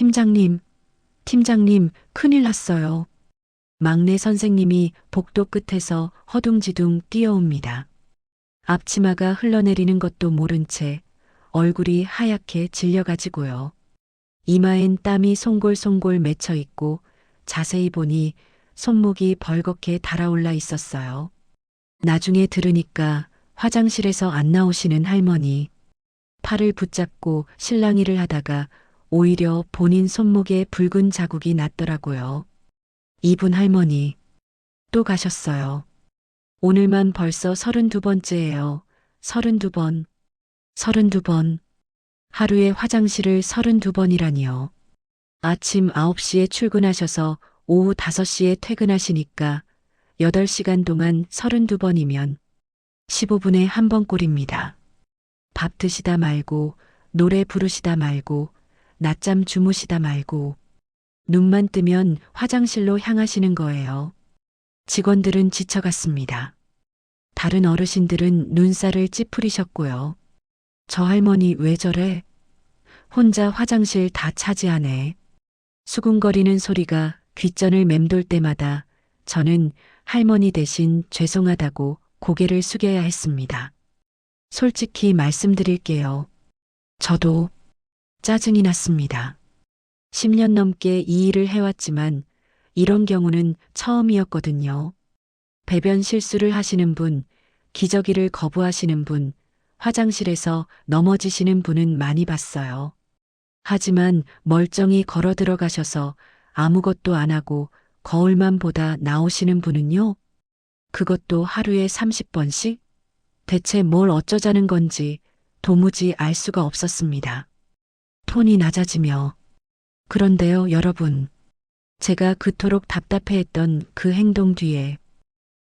팀장님, 팀장님, 큰일 났어요. 막내 선생님이 복도 끝에서 허둥지둥 뛰어옵니다. 앞치마가 흘러내리는 것도 모른 채 얼굴이 하얗게 질려가지고요. 이마엔 땀이 송골송골 맺혀 있고 자세히 보니 손목이 벌겋게 달아올라 있었어요. 나중에 들으니까 화장실에서 안 나오시는 할머니, 팔을 붙잡고 실랑이를 하다가 오히려 본인 손목에 붉은 자국이 났더라고요. 이분 할머니, 또 가셨어요. 오늘만 벌써 32번째예요. 32번. 32번. 하루에 화장실을 32번이라니요. 아침 9시에 출근하셔서 오후 5시에 퇴근하시니까 8시간 동안 32번이면 15분에 한 번 꼴입니다. 밥 드시다 말고, 노래 부르시다 말고, 낮잠 주무시다 말고, 눈만 뜨면 화장실로 향하시는 거예요. 직원들은 지쳐갔습니다. 다른 어르신들은 눈살을 찌푸리셨고요. 저 할머니 왜 저래? 혼자 화장실 다 차지하네. 수군거리는 소리가 귓전을 맴돌 때마다 저는 할머니 대신 죄송하다고 고개를 숙여야 했습니다. 솔직히 말씀드릴게요. 저도 짜증이 났습니다. 10년 넘게 이 일을 해왔지만 이런 경우는 처음이었거든요. 배변 실수를 하시는 분, 기저귀를 거부하시는 분, 화장실에서 넘어지시는 분은 많이 봤어요. 하지만 멀쩡히 걸어 들어가셔서 아무것도 안 하고 거울만 보다 나오시는 분은요? 그것도 하루에 30번씩? 대체 뭘 어쩌자는 건지 도무지 알 수가 없었습니다. 톤이 낮아지며. 그런데요, 여러분. 제가 그토록 답답해했던 그 행동 뒤에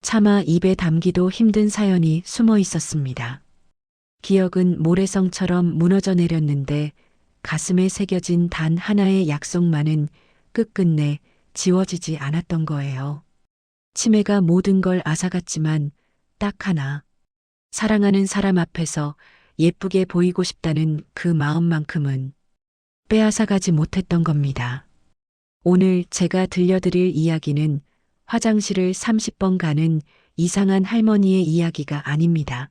차마 입에 담기도 힘든 사연이 숨어 있었습니다. 기억은 모래성처럼 무너져 내렸는데 가슴에 새겨진 단 하나의 약속만은 끝끝내 지워지지 않았던 거예요. 치매가 모든 걸 앗아갔지만 딱 하나, 사랑하는 사람 앞에서 예쁘게 보이고 싶다는 그 마음만큼은 빼앗아가지 못했던 겁니다. 오늘 제가 들려드릴 이야기는 화장실을 30번 가는 이상한 할머니의 이야기가 아닙니다.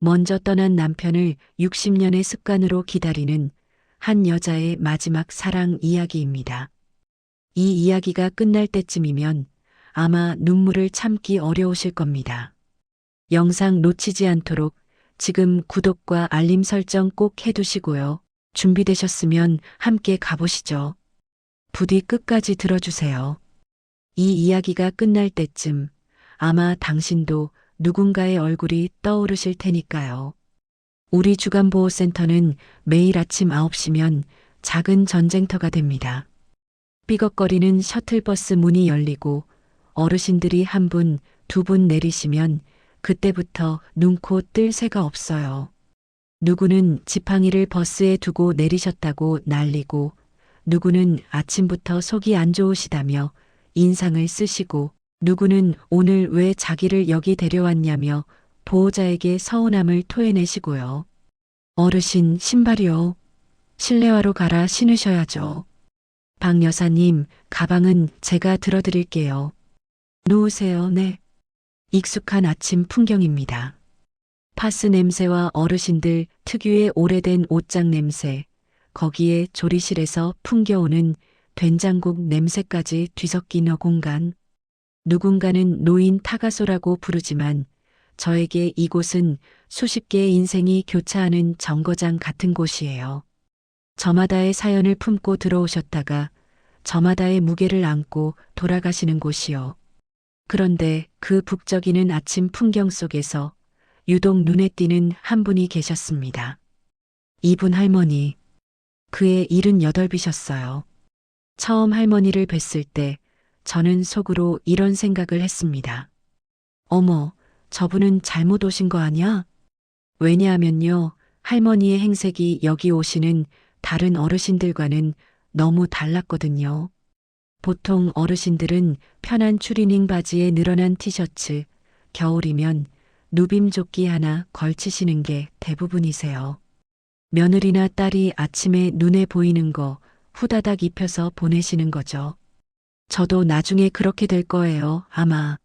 먼저 떠난 남편을 60년의 습관으로 기다리는 한 여자의 마지막 사랑 이야기입니다. 이 이야기가 끝날 때쯤이면 아마 눈물을 참기 어려우실 겁니다. 영상 놓치지 않도록 지금 구독과 알림 설정 꼭 해두시고요. 준비되셨으면 함께 가보시죠. 부디 끝까지 들어주세요. 이 이야기가 끝날 때쯤 아마 당신도 누군가의 얼굴이 떠오르실 테니까요. 우리 주간보호센터는 매일 아침 9시면 작은 전쟁터가 됩니다. 삐걱거리는 셔틀버스 문이 열리고 어르신들이 한 분, 두 분 내리시면 그때부터 눈코 뜰 새가 없어요. 누구는 지팡이를 버스에 두고 내리셨다고 난리고 누구는 아침부터 속이 안 좋으시다며 인상을 쓰시고 누구는 오늘 왜 자기를 여기 데려왔냐며 보호자에게 서운함을 토해내시고요. 어르신 신발이요. 실내화로 갈아 신으셔야죠. 박 여사님, 가방은 제가 들어드릴게요. 누우세요, 네. 익숙한 아침 풍경입니다. 파스 냄새와 어르신들 특유의 오래된 옷장 냄새, 거기에 조리실에서 풍겨오는 된장국 냄새까지 뒤섞이는 공간. 누군가는 노인 타가소라고 부르지만 저에게 이곳은 수십 개의 인생이 교차하는 정거장 같은 곳이에요. 저마다의 사연을 품고 들어오셨다가 저마다의 무게를 안고 돌아가시는 곳이요. 그런데 그 북적이는 아침 풍경 속에서 유독 눈에 띄는 한 분이 계셨습니다. 이분 할머니, 그의 78이셨어요. 처음 할머니를 뵀을 때 저는 속으로 이런 생각을 했습니다. 어머, 저분은 잘못 오신 거 아니야? 왜냐하면요, 할머니의 행색이 여기 오시는 다른 어르신들과는 너무 달랐거든요. 보통 어르신들은 편한 추리닝 바지에 늘어난 티셔츠, 겨울이면 누빔 조끼 하나 걸치시는 게 대부분이세요. 며느리나 딸이 아침에 눈에 보이는 거 후다닥 입혀서 보내시는 거죠. 저도 나중에 그렇게 될 거예요, 아마.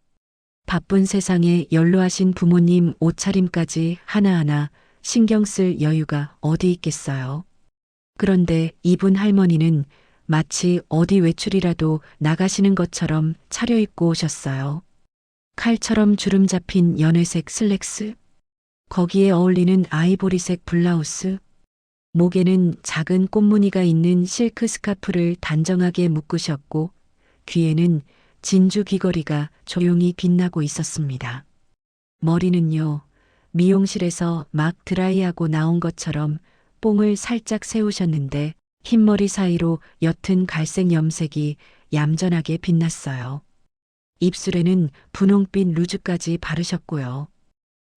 바쁜 세상에 연로하신 부모님 옷차림까지 하나하나 신경 쓸 여유가 어디 있겠어요. 그런데 이분 할머니는 마치 어디 외출이라도 나가시는 것처럼 차려입고 오셨어요. 칼처럼 주름 잡힌 연회색 슬랙스, 거기에 어울리는 아이보리색 블라우스, 목에는 작은 꽃무늬가 있는 실크 스카프를 단정하게 묶으셨고 귀에는 진주 귀걸이가 조용히 빛나고 있었습니다. 머리는요, 미용실에서 막 드라이하고 나온 것처럼 뽕을 살짝 세우셨는데 흰머리 사이로 옅은 갈색 염색이 얌전하게 빛났어요. 입술에는 분홍빛 루즈까지 바르셨고요.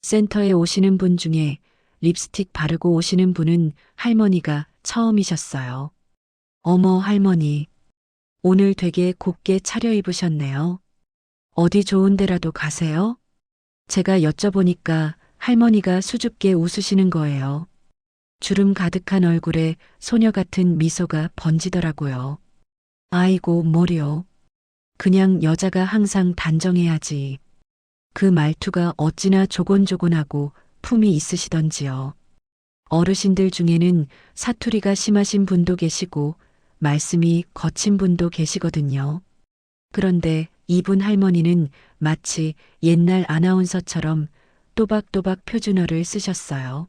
센터에 오시는 분 중에 립스틱 바르고 오시는 분은 할머니가 처음이셨어요. 어머 할머니, 오늘 되게 곱게 차려입으셨네요. 어디 좋은 데라도 가세요? 제가 여쭤보니까 할머니가 수줍게 웃으시는 거예요. 주름 가득한 얼굴에 소녀 같은 미소가 번지더라고요. 아이고 뭐려. 그냥 여자가 항상 단정해야지. 그 말투가 어찌나 조곤조곤하고 품이 있으시던지요. 어르신들 중에는 사투리가 심하신 분도 계시고 말씀이 거친 분도 계시거든요. 그런데 이분 할머니는 마치 옛날 아나운서처럼 또박또박 표준어를 쓰셨어요.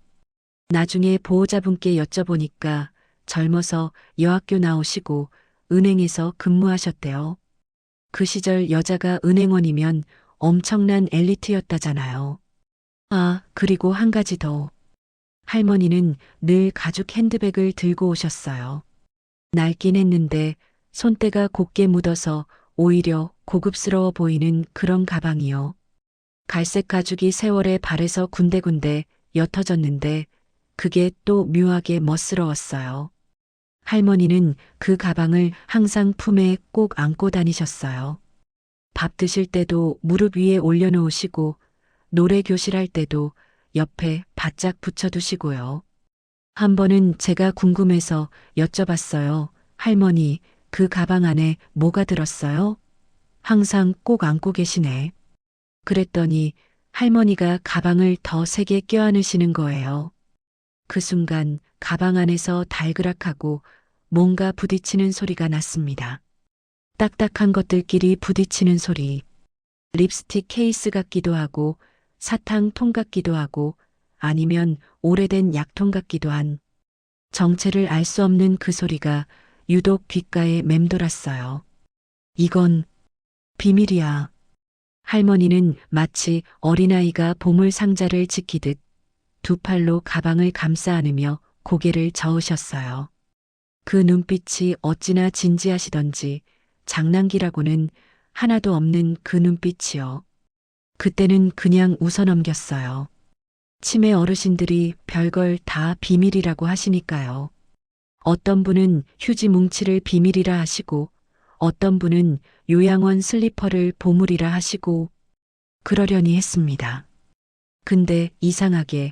나중에 보호자분께 여쭤보니까 젊어서 여학교 나오시고 은행에서 근무하셨대요. 그 시절 여자가 은행원이면 엄청난 엘리트였다잖아요. 아, 그리고 한 가지 더. 할머니는 늘 가죽 핸드백을 들고 오셨어요. 낡긴 했는데 손때가 곱게 묻어서 오히려 고급스러워 보이는 그런 가방이요. 갈색 가죽이 세월의 발에서 군데군데 옅어졌는데 그게 또 묘하게 멋스러웠어요. 할머니는 그 가방을 항상 품에 꼭 안고 다니셨어요. 밥 드실 때도 무릎 위에 올려놓으시고 노래 교실할 때도 옆에 바짝 붙여두시고요. 한 번은 제가 궁금해서 여쭤봤어요. 할머니, 그 가방 안에 뭐가 들었어요? 항상 꼭 안고 계시네. 그랬더니 할머니가 가방을 더 세게 껴안으시는 거예요. 그 순간 가방 안에서 달그락하고 뭔가 부딪히는 소리가 났습니다. 딱딱한 것들끼리 부딪히는 소리. 립스틱 케이스 같기도 하고 사탕통 같기도 하고 아니면 오래된 약통 같기도 한 정체를 알 수 없는 그 소리가 유독 귓가에 맴돌았어요. 이건 비밀이야. 할머니는 마치 어린아이가 보물 상자를 지키듯 두 팔로 가방을 감싸 안으며 고개를 저으셨어요. 그 눈빛이 어찌나 진지하시던지 장난기라고는 하나도 없는 그 눈빛이요. 그때는 그냥 웃어 넘겼어요. 치매 어르신들이 별걸 다 비밀이라고 하시니까요. 어떤 분은 휴지 뭉치를 비밀이라 하시고 어떤 분은 요양원 슬리퍼를 보물이라 하시고 그러려니 했습니다. 근데 이상하게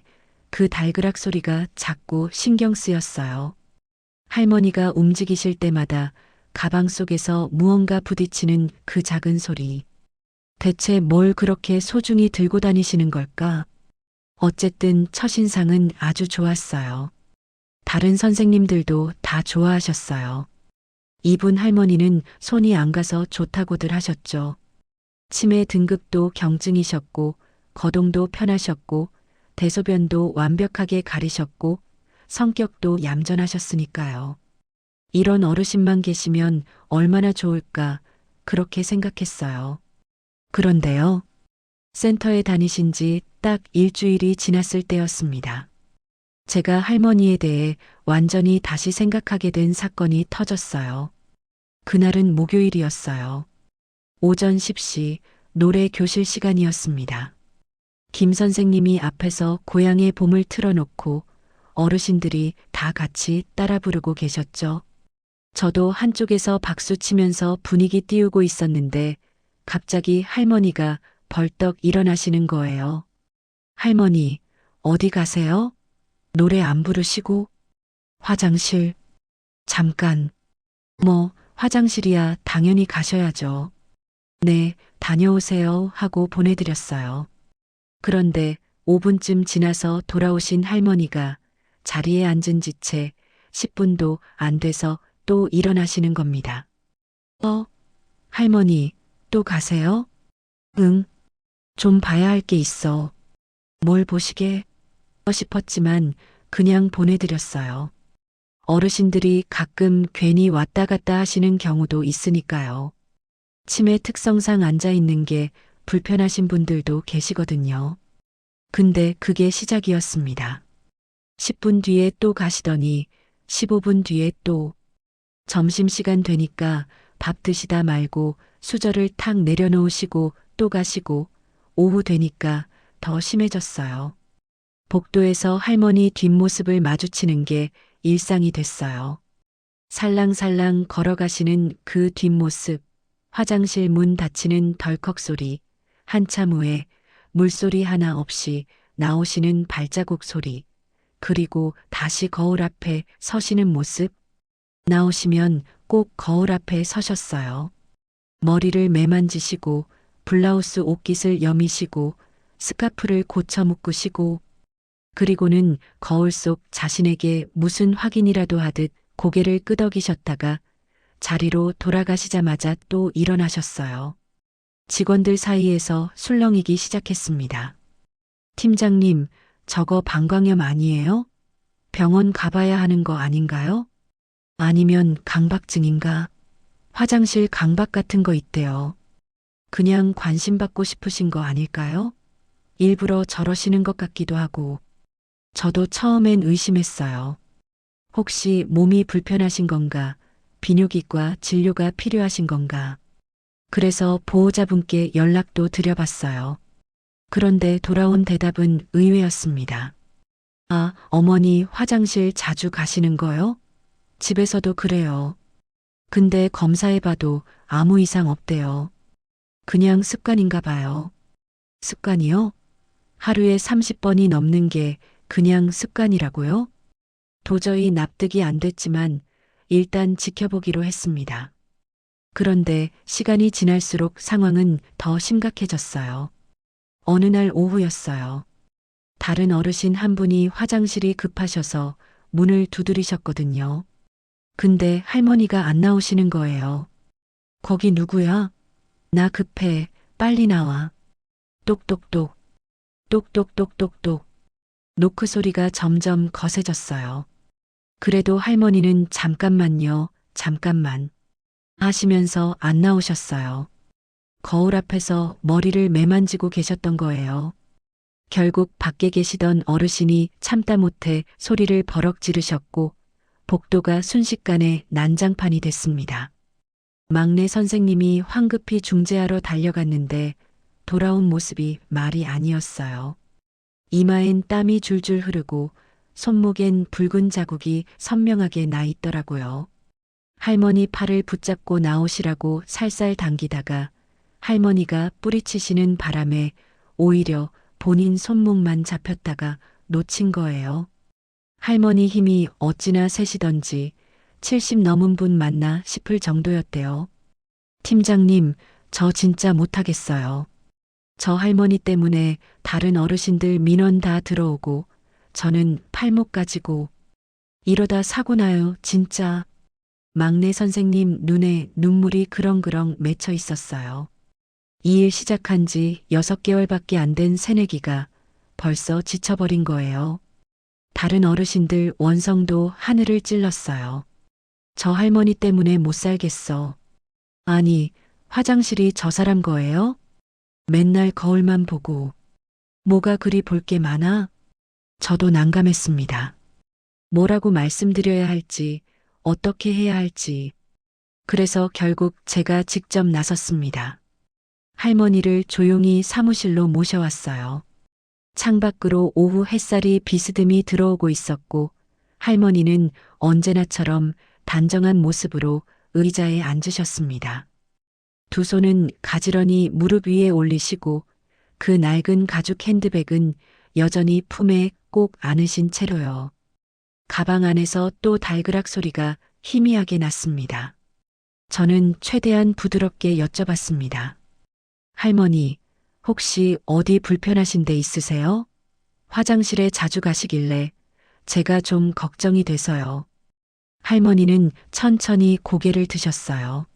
그 달그락 소리가 자꾸 신경 쓰였어요. 할머니가 움직이실 때마다 가방 속에서 무언가 부딪히는 그 작은 소리. 대체 뭘 그렇게 소중히 들고 다니시는 걸까? 어쨌든 첫인상은 아주 좋았어요. 다른 선생님들도 다 좋아하셨어요. 이분 할머니는 손이 안 가서 좋다고들 하셨죠. 치매 등급도 경증이셨고 거동도 편하셨고 대소변도 완벽하게 가리셨고 성격도 얌전하셨으니까요. 이런 어르신만 계시면 얼마나 좋을까 그렇게 생각했어요. 그런데요. 센터에 다니신 지 딱 일주일이 지났을 때였습니다. 제가 할머니에 대해 완전히 다시 생각하게 된 사건이 터졌어요. 그날은 목요일이었어요. 오전 10시 노래 교실 시간이었습니다. 김 선생님이 앞에서 고향의 봄을 틀어놓고 어르신들이 다 같이 따라 부르고 계셨죠. 저도 한쪽에서 박수 치면서 분위기 띄우고 있었는데 갑자기 할머니가 벌떡 일어나시는 거예요. 할머니, 어디 가세요? 노래 안 부르시고? 화장실. 잠깐. 뭐, 화장실이야 당연히 가셔야죠. 네, 다녀오세요 하고 보내드렸어요. 그런데 5분쯤 지나서 돌아오신 할머니가 자리에 앉은 지 채 10분도 안 돼서 또 일어나시는 겁니다. 할머니, 또 가세요? 응, 좀 봐야 할 게 있어. 뭘 보시게? 싶었지만 그냥 보내드렸어요. 어르신들이 가끔 괜히 왔다 갔다 하시는 경우도 있으니까요. 치매 특성상 앉아 있는 게 불편하신 분들도 계시거든요. 근데 그게 시작이었습니다. 10분 뒤에 또 가시더니 15분 뒤에 또 점심시간 되니까 밥 드시다 말고 수저를 탁 내려놓으시고 또 가시고 오후 되니까 더 심해졌어요. 복도에서 할머니 뒷모습을 마주치는 게 일상이 됐어요. 살랑살랑 걸어가시는 그 뒷모습, 화장실 문 닫히는 덜컥 소리, 한참 후에 물소리 하나 없이 나오시는 발자국 소리, 그리고 다시 거울 앞에 서시는 모습. 나오시면 꼭 거울 앞에 서셨어요. 머리를 매만지시고 블라우스 옷깃을 여미시고 스카프를 고쳐 묶으시고 그리고는 거울 속 자신에게 무슨 확인이라도 하듯 고개를 끄덕이셨다가 자리로 돌아가시자마자 또 일어나셨어요. 직원들 사이에서 술렁이기 시작했습니다. 팀장님, 저거 방광염 아니에요? 병원 가봐야 하는 거 아닌가요? 아니면 강박증인가? 화장실 강박 같은 거 있대요. 그냥 관심 받고 싶으신 거 아닐까요? 일부러 저러시는 것 같기도 하고. 저도 처음엔 의심했어요. 혹시 몸이 불편하신 건가? 비뇨기과 진료가 필요하신 건가? 그래서 보호자분께 연락도 드려봤어요. 그런데 돌아온 대답은 의외였습니다. 아, 어머니 화장실 자주 가시는 거요? 집에서도 그래요. 근데 검사해봐도 아무 이상 없대요. 그냥 습관인가 봐요. 습관이요? 하루에 30번이 넘는 게 그냥 습관이라고요? 도저히 납득이 안 됐지만 일단 지켜보기로 했습니다. 그런데 시간이 지날수록 상황은 더 심각해졌어요. 어느 날 오후였어요. 다른 어르신 한 분이 화장실이 급하셔서 문을 두드리셨거든요. 근데 할머니가 안 나오시는 거예요. 거기 누구야? 나 급해. 빨리 나와. 똑똑똑. 똑똑똑똑똑. 노크 소리가 점점 거세졌어요. 그래도 할머니는 잠깐만요, 잠깐만 하시면서 안 나오셨어요. 거울 앞에서 머리를 매만지고 계셨던 거예요. 결국 밖에 계시던 어르신이 참다 못해 소리를 버럭 지르셨고 복도가 순식간에 난장판이 됐습니다. 막내 선생님이 황급히 중재하러 달려갔는데 돌아온 모습이 말이 아니었어요. 이마엔 땀이 줄줄 흐르고 손목엔 붉은 자국이 선명하게 나 있더라고요. 할머니 팔을 붙잡고 나오시라고 살살 당기다가 할머니가 뿌리치시는 바람에 오히려 본인 손목만 잡혔다가 놓친 거예요. 할머니 힘이 어찌나 세시던지 70 넘은 분 맞나 싶을 정도였대요. 팀장님, 저 진짜 못하겠어요. 저 할머니 때문에 다른 어르신들 민원 다 들어오고 저는 팔목 가지고 이러다 사고 나요, 진짜. 막내 선생님 눈에 눈물이 그렁그렁 맺혀 있었어요. 이 일 시작한 지 6개월밖에 안 된 새내기가 벌써 지쳐버린 거예요. 다른 어르신들 원성도 하늘을 찔렀어요. 저 할머니 때문에 못 살겠어. 아니, 화장실이 저 사람 거예요? 맨날 거울만 보고. 뭐가 그리 볼 게 많아? 저도 난감했습니다. 뭐라고 말씀드려야 할지, 어떻게 해야 할지. 그래서 결국 제가 직접 나섰습니다. 할머니를 조용히 사무실로 모셔왔어요. 창밖으로 오후 햇살이 비스듬히 들어오고 있었고 할머니는 언제나처럼 단정한 모습으로 의자에 앉으셨습니다. 두 손은 가지런히 무릎 위에 올리시고 그 낡은 가죽 핸드백은 여전히 품에 꼭 안으신 채로요. 가방 안에서 또 달그락 소리가 희미하게 났습니다. 저는 최대한 부드럽게 여쭤봤습니다. 할머니, 혹시 어디 불편하신 데 있으세요? 화장실에 자주 가시길래 제가 좀 걱정이 돼서요. 할머니는 천천히 고개를 드셨어요.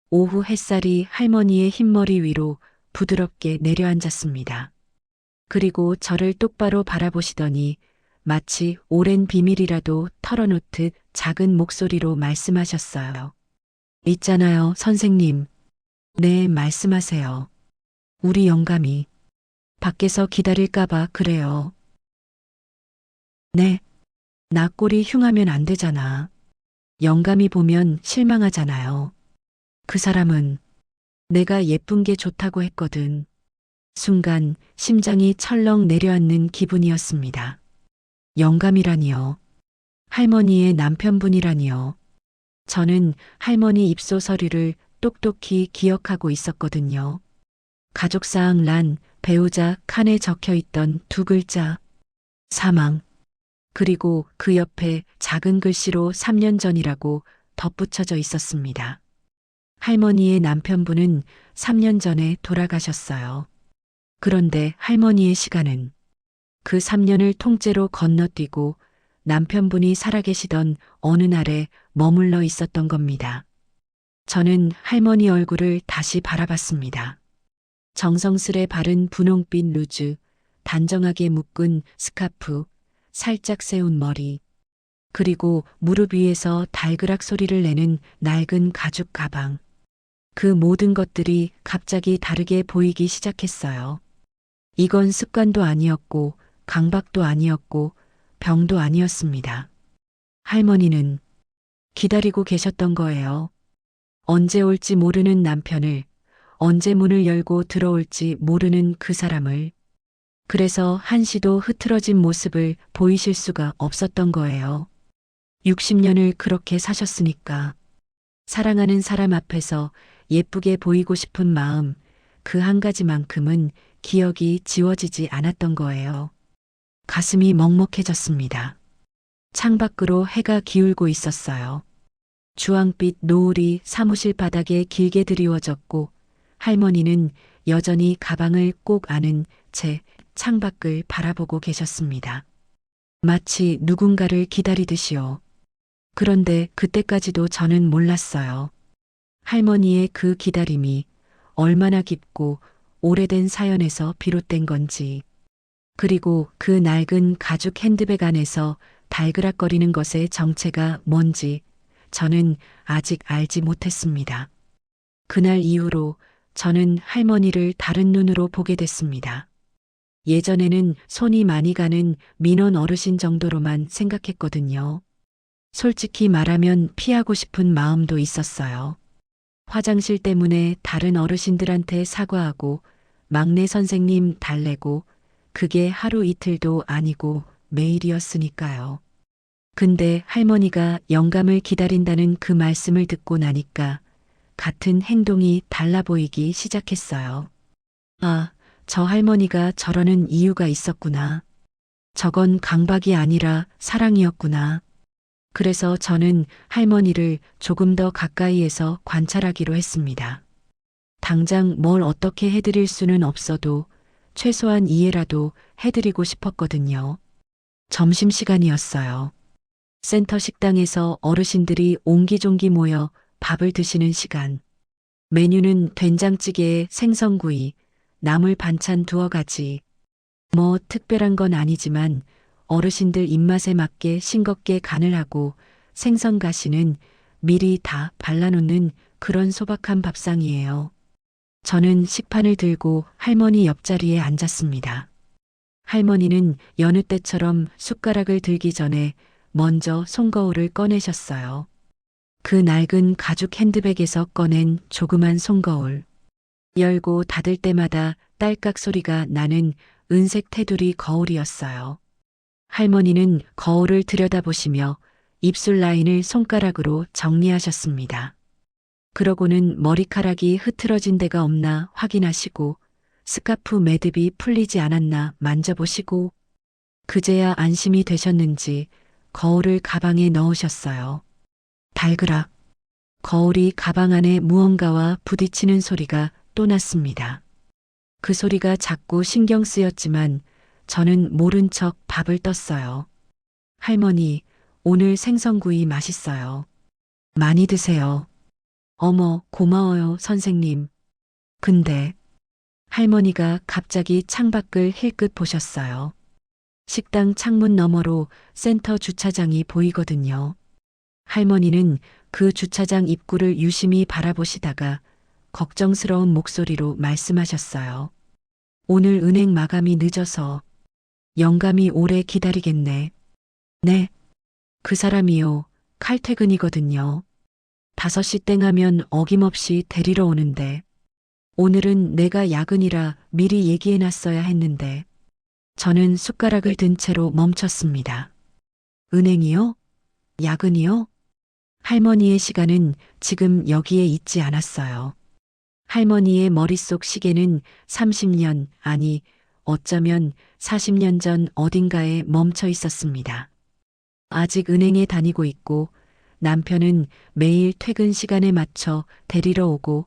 오후 햇살이 할머니의 흰머리 위로 부드럽게 내려앉았습니다. 그리고 저를 똑바로 바라보시더니 마치 오랜 비밀이라도 털어놓듯 작은 목소리로 말씀하셨어요. 있잖아요, 선생님. 네, 말씀하세요. 우리 영감이 밖에서 기다릴까봐 그래요. 네, 나 꼴이 흉하면 안 되잖아. 영감이 보면 실망하잖아요. 그 사람은 내가 예쁜 게 좋다고 했거든. 순간 심장이 철렁 내려앉는 기분이었습니다. 영감이라니요. 할머니의 남편분이라니요. 저는 할머니 입소 서류를 똑똑히 기억하고 있었거든요. 가족사항 란 배우자 칸에 적혀 있던 두 글자 사망. 그리고 그 옆에 작은 글씨로 3년 전이라고 덧붙여져 있었습니다. 할머니의 남편분은 3년 전에 돌아가셨어요. 그런데 할머니의 시간은 그 3년을 통째로 건너뛰고 남편분이 살아계시던 어느 날에 머물러 있었던 겁니다. 저는 할머니 얼굴을 다시 바라봤습니다. 정성스레 바른 분홍빛 루즈, 단정하게 묶은 스카프, 살짝 세운 머리, 그리고 무릎 위에서 달그락 소리를 내는 낡은 가죽 가방. 그 모든 것들이 갑자기 다르게 보이기 시작했어요. 이건 습관도 아니었고, 강박도 아니었고, 병도 아니었습니다. 할머니는 기다리고 계셨던 거예요. 언제 올지 모르는 남편을, 언제 문을 열고 들어올지 모르는 그 사람을. 그래서 한시도 흐트러진 모습을 보이실 수가 없었던 거예요. 60년을 그렇게 사셨으니까. 사랑하는 사람 앞에서 예쁘게 보이고 싶은 마음, 그 한 가지만큼은 기억이 지워지지 않았던 거예요. 가슴이 먹먹해졌습니다. 창밖으로 해가 기울고 있었어요. 주황빛 노을이 사무실 바닥에 길게 드리워졌고 할머니는 여전히 가방을 꼭 안은 채 창밖을 바라보고 계셨습니다. 마치 누군가를 기다리듯이요. 그런데 그때까지도 저는 몰랐어요. 할머니의 그 기다림이 얼마나 깊고 오래된 사연에서 비롯된 건지, 그리고 그 낡은 가죽 핸드백 안에서 달그락거리는 것의 정체가 뭔지 저는 아직 알지 못했습니다. 그날 이후로 저는 할머니를 다른 눈으로 보게 됐습니다. 예전에는 손이 많이 가는 민원 어르신 정도로만 생각했거든요. 솔직히 말하면 피하고 싶은 마음도 있었어요. 화장실 때문에 다른 어르신들한테 사과하고 막내 선생님 달래고 그게 하루 이틀도 아니고 매일이었으니까요. 근데 할머니가 영감을 기다린다는 그 말씀을 듣고 나니까 같은 행동이 달라 보이기 시작했어요. 아, 저 할머니가 저러는 이유가 있었구나. 저건 강박이 아니라 사랑이었구나. 그래서 저는 할머니를 조금 더 가까이에서 관찰하기로 했습니다. 당장 뭘 어떻게 해드릴 수는 없어도 최소한 이해라도 해드리고 싶었거든요. 점심시간이었어요. 센터 식당에서 어르신들이 옹기종기 모여 밥을 드시는 시간. 메뉴는 된장찌개에 생선구이, 나물 반찬 두어 가지. 뭐 특별한 건 아니지만 어르신들 입맛에 맞게 싱겁게 간을 하고 생선 가시는 미리 다 발라놓는 그런 소박한 밥상이에요. 저는 식판을 들고 할머니 옆자리에 앉았습니다. 할머니는 여느 때처럼 숟가락을 들기 전에 먼저 손거울을 꺼내셨어요. 그 낡은 가죽 핸드백에서 꺼낸 조그만 손거울. 열고 닫을 때마다 딸깍 소리가 나는 은색 테두리 거울이었어요. 할머니는 거울을 들여다보시며 입술 라인을 손가락으로 정리하셨습니다. 그러고는 머리카락이 흐트러진 데가 없나 확인하시고 스카프 매듭이 풀리지 않았나 만져보시고 그제야 안심이 되셨는지 거울을 가방에 넣으셨어요. 달그락. 거울이 가방 안에 무언가와 부딪히는 소리가 또 났습니다. 그 소리가 자꾸 신경 쓰였지만 저는 모른 척 밥을 떴어요. 할머니, 오늘 생선구이 맛있어요. 많이 드세요. 어머, 고마워요, 선생님. 근데 할머니가 갑자기 창밖을 힐끗 보셨어요. 식당 창문 너머로 센터 주차장이 보이거든요. 할머니는 그 주차장 입구를 유심히 바라보시다가 걱정스러운 목소리로 말씀하셨어요. 오늘 은행 마감이 늦어서 영감이 오래 기다리겠네. 네, 그 사람이요. 칼퇴근이거든요. 5시 땡 하면 어김없이 데리러 오는데 오늘은 내가 야근이라 미리 얘기해놨어야 했는데 저는 숟가락을 든 채로 멈췄습니다. 은행이요? 야근이요? 할머니의 시간은 지금 여기에 있지 않았어요. 할머니의 머릿속 시계는 30년, 아니, 어쩌면 40년 전 어딘가에 멈춰 있었습니다. 아직 은행에 다니고 있고 남편은 매일 퇴근 시간에 맞춰 데리러 오고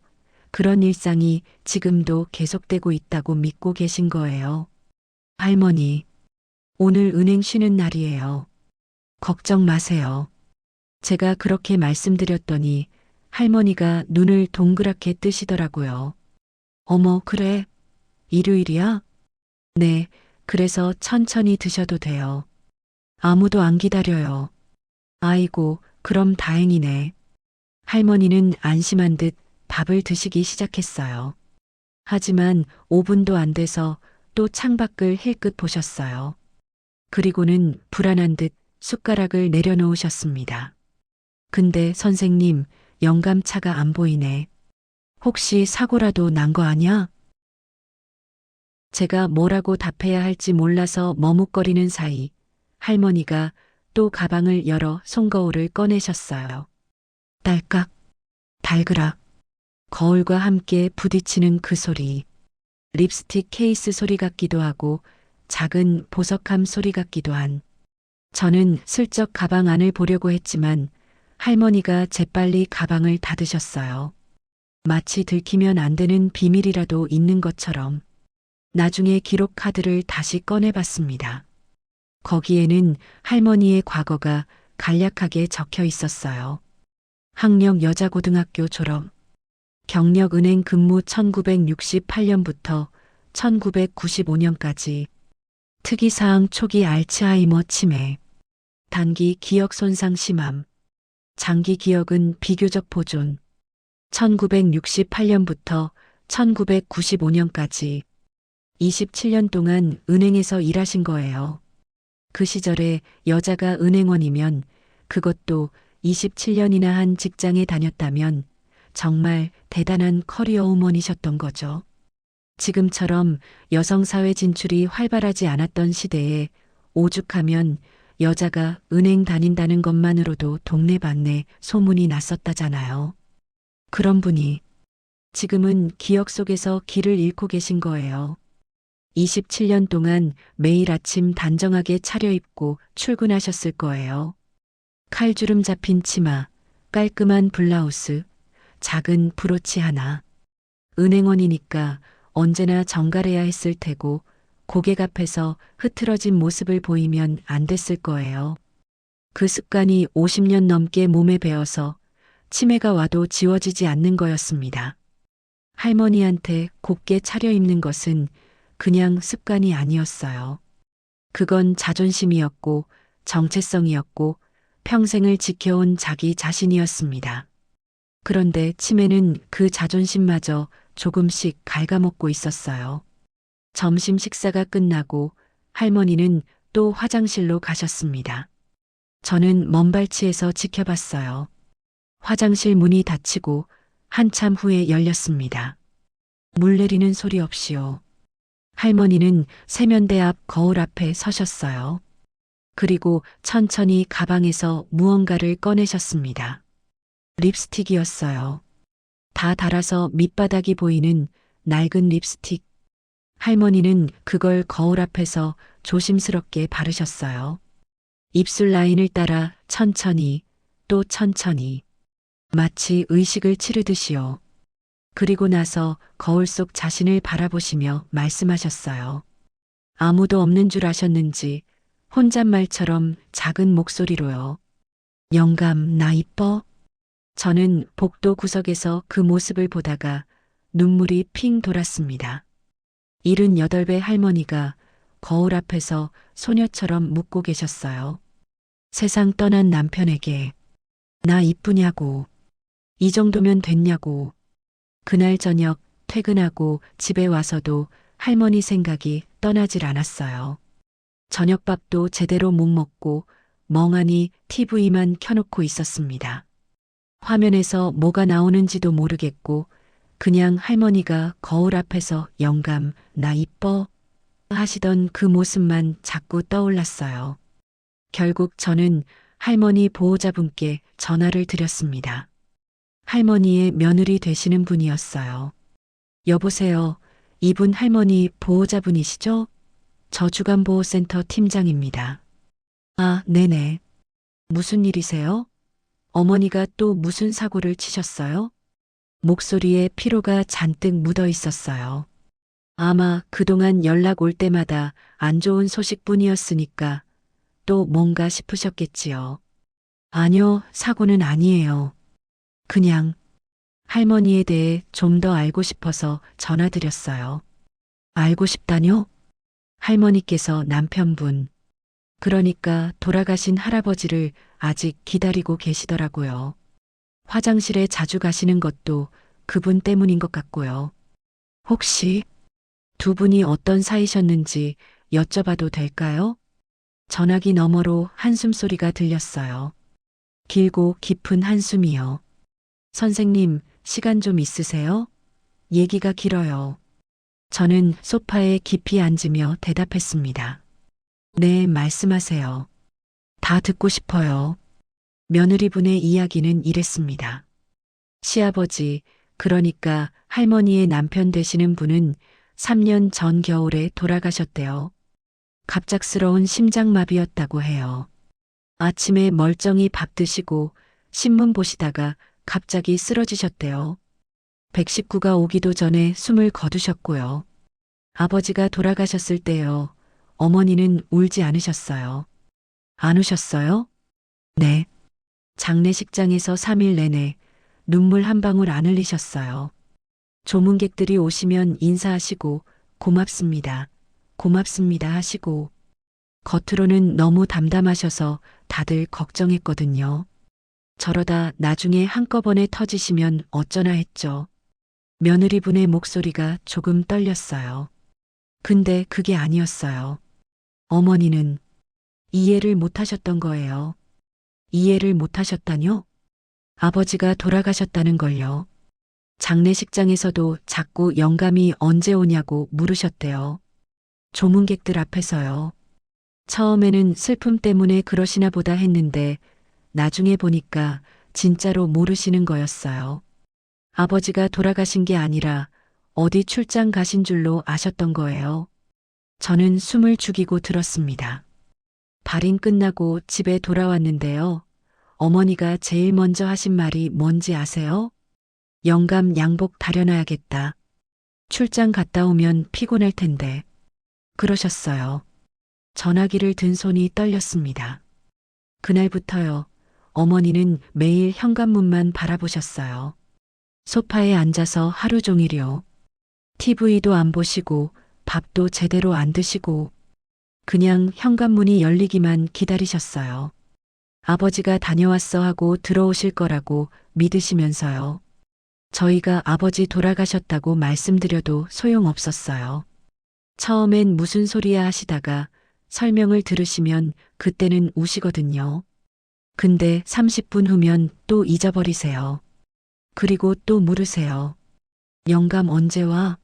그런 일상이 지금도 계속되고 있다고 믿고 계신 거예요. 할머니, 오늘 은행 쉬는 날이에요. 걱정 마세요. 제가 그렇게 말씀드렸더니 할머니가 눈을 동그랗게 뜨시더라고요. 어머, 그래? 일요일이야? 네, 그래서 천천히 드셔도 돼요. 아무도 안 기다려요. 아이고, 그럼 다행이네. 할머니는 안심한 듯 밥을 드시기 시작했어요. 하지만 5분도 안 돼서 또 창밖을 힐끗 보셨어요. 그리고는 불안한 듯 숟가락을 내려놓으셨습니다. 근데 선생님, 영감차가 안 보이네. 혹시 사고라도 난 거 아냐? 제가 뭐라고 답해야 할지 몰라서 머뭇거리는 사이 할머니가 또 가방을 열어 손거울을 꺼내셨어요. 딸깍, 달그락, 거울과 함께 부딪히는 그 소리. 립스틱 케이스 소리 같기도 하고 작은 보석함 소리 같기도 한. 저는 슬쩍 가방 안을 보려고 했지만 할머니가 재빨리 가방을 닫으셨어요. 마치 들키면 안 되는 비밀이라도 있는 것처럼. 나중에 기록 카드를 다시 꺼내봤습니다. 거기에는 할머니의 과거가 간략하게 적혀 있었어요. 학력 여자고등학교 졸업, 경력은행 근무 1968년부터 1995년까지, 특이사항 초기 알츠하이머 치매, 단기 기억 손상 심함, 장기 기억은 비교적 보존, 1968년부터 1995년까지 27년 동안 은행에서 일하신 거예요. 그 시절에 여자가 은행원이면 그것도 27년이나 한 직장에 다녔다면 정말 대단한 커리어 우먼이셨던 거죠. 지금처럼 여성사회 진출이 활발하지 않았던 시대에 오죽하면 여자가 은행 다닌다는 것만으로도 동네방네 소문이 났었다잖아요. 그런 분이 지금은 기억 속에서 길을 잃고 계신 거예요. 27년 동안 매일 아침 단정하게 차려입고 출근하셨을 거예요. 칼주름 잡힌 치마, 깔끔한 블라우스, 작은 브로치 하나. 은행원이니까 언제나 정갈해야 했을 테고 고객 앞에서 흐트러진 모습을 보이면 안 됐을 거예요. 그 습관이 50년 넘게 몸에 배어서 치매가 와도 지워지지 않는 거였습니다. 할머니한테 곱게 차려입는 것은 그냥 습관이 아니었어요. 그건 자존심이었고 정체성이었고 평생을 지켜온 자기 자신이었습니다. 그런데 치매는 그 자존심마저 조금씩 갉아먹고 있었어요. 점심 식사가 끝나고 할머니는 또 화장실로 가셨습니다. 저는 먼발치에서 지켜봤어요. 화장실 문이 닫히고 한참 후에 열렸습니다. 물 내리는 소리 없이요. 할머니는 세면대 앞 거울 앞에 서셨어요. 그리고 천천히 가방에서 무언가를 꺼내셨습니다. 립스틱이었어요. 다 닳아서 밑바닥이 보이는 낡은 립스틱. 할머니는 그걸 거울 앞에서 조심스럽게 바르셨어요. 입술 라인을 따라 천천히 또 천천히. 마치 의식을 치르듯이요. 그리고 나서 거울 속 자신을 바라보시며 말씀하셨어요. 아무도 없는 줄 아셨는지 혼잣말처럼 작은 목소리로요. 영감, 나 이뻐? 저는 복도 구석에서 그 모습을 보다가 눈물이 핑 돌았습니다. 78배 할머니가 거울 앞에서 소녀처럼 묻고 계셨어요. 세상 떠난 남편에게 나 이쁘냐고, 이 정도면 됐냐고. 그날 저녁 퇴근하고 집에 와서도 할머니 생각이 떠나질 않았어요. 저녁밥도 제대로 못 먹고 멍하니 TV만 켜놓고 있었습니다. 화면에서 뭐가 나오는지도 모르겠고 그냥 할머니가 거울 앞에서 영감, 나 이뻐? 하시던 그 모습만 자꾸 떠올랐어요. 결국 저는 할머니 보호자분께 전화를 드렸습니다. 할머니의 며느리 되시는 분이었어요. 여보세요. 이분 할머니 보호자분이시죠? 저 주간보호센터 팀장입니다. 아, 네네. 무슨 일이세요? 어머니가 또 무슨 사고를 치셨어요? 목소리에 피로가 잔뜩 묻어 있었어요. 아마 그동안 연락 올 때마다 안 좋은 소식뿐이었으니까 또 뭔가 싶으셨겠지요. 아니요, 사고는 아니에요. 그냥 할머니에 대해 좀 더 알고 싶어서 전화드렸어요. 알고 싶다뇨? 할머니께서 남편분, 그러니까 돌아가신 할아버지를 아직 기다리고 계시더라고요. 화장실에 자주 가시는 것도 그분 때문인 것 같고요. 혹시 두 분이 어떤 사이셨는지 여쭤봐도 될까요? 전화기 너머로 한숨 소리가 들렸어요. 길고 깊은 한숨이요. 선생님, 시간 좀 있으세요? 얘기가 길어요. 저는 소파에 깊이 앉으며 대답했습니다. 네, 말씀하세요. 다 듣고 싶어요. 며느리분의 이야기는 이랬습니다. 시아버지, 그러니까 할머니의 남편 되시는 분은 3년 전 겨울에 돌아가셨대요. 갑작스러운 심장마비였다고 해요. 아침에 멀쩡히 밥 드시고 신문 보시다가 갑자기 쓰러지셨대요. 119가 오기도 전에 숨을 거두셨고요. 아버지가 돌아가셨을 때요. 어머니는 울지 않으셨어요. 안 우셨어요? 네. 장례식장에서 3일 내내 눈물 한 방울 안 흘리셨어요. 조문객들이 오시면 인사하시고 고맙습니다. 고맙습니다 하시고 겉으로는 너무 담담하셔서 다들 걱정했거든요. 저러다 나중에 한꺼번에 터지시면 어쩌나 했죠. 며느리분의 목소리가 조금 떨렸어요. 근데 그게 아니었어요. 어머니는 이해를 못 하셨던 거예요. 이해를 못 하셨다뇨? 아버지가 돌아가셨다는 걸요. 장례식장에서도 자꾸 영감이 언제 오냐고 물으셨대요. 조문객들 앞에서요. 처음에는 슬픔 때문에 그러시나 보다 했는데 나중에 보니까 진짜로 모르시는 거였어요. 아버지가 돌아가신 게 아니라 어디 출장 가신 줄로 아셨던 거예요. 저는 숨을 죽이고 들었습니다. 발인 끝나고 집에 돌아왔는데요. 어머니가 제일 먼저 하신 말이 뭔지 아세요? 영감 양복 다려놔야겠다. 출장 갔다 오면 피곤할 텐데. 그러셨어요. 전화기를 든 손이 떨렸습니다. 그날부터요. 어머니는 매일 현관문만 바라보셨어요. 소파에 앉아서 하루 종일요. TV도 안 보시고 밥도 제대로 안 드시고 그냥 현관문이 열리기만 기다리셨어요. 아버지가 다녀왔어 하고 들어오실 거라고 믿으시면서요. 저희가 아버지 돌아가셨다고 말씀드려도 소용없었어요. 처음엔 무슨 소리야 하시다가 설명을 들으시면 그때는 우시거든요. 근데 30분 후면 또 잊어버리세요. 그리고 또 물으세요. 영감 언제 와?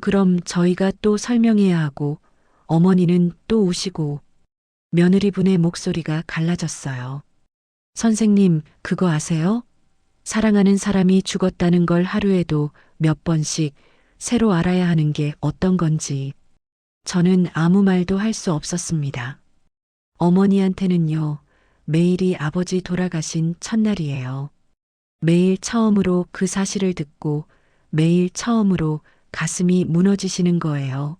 그럼 저희가 또 설명해야 하고 어머니는 또 우시고 며느리분의 목소리가 갈라졌어요. 선생님, 그거 아세요? 사랑하는 사람이 죽었다는 걸 하루에도 몇 번씩 새로 알아야 하는 게 어떤 건지. 저는 아무 말도 할 수 없었습니다. 어머니한테는요, 매일이 아버지 돌아가신 첫날이에요. 매일 처음으로 그 사실을 듣고 매일 처음으로 가슴이 무너지시는 거예요.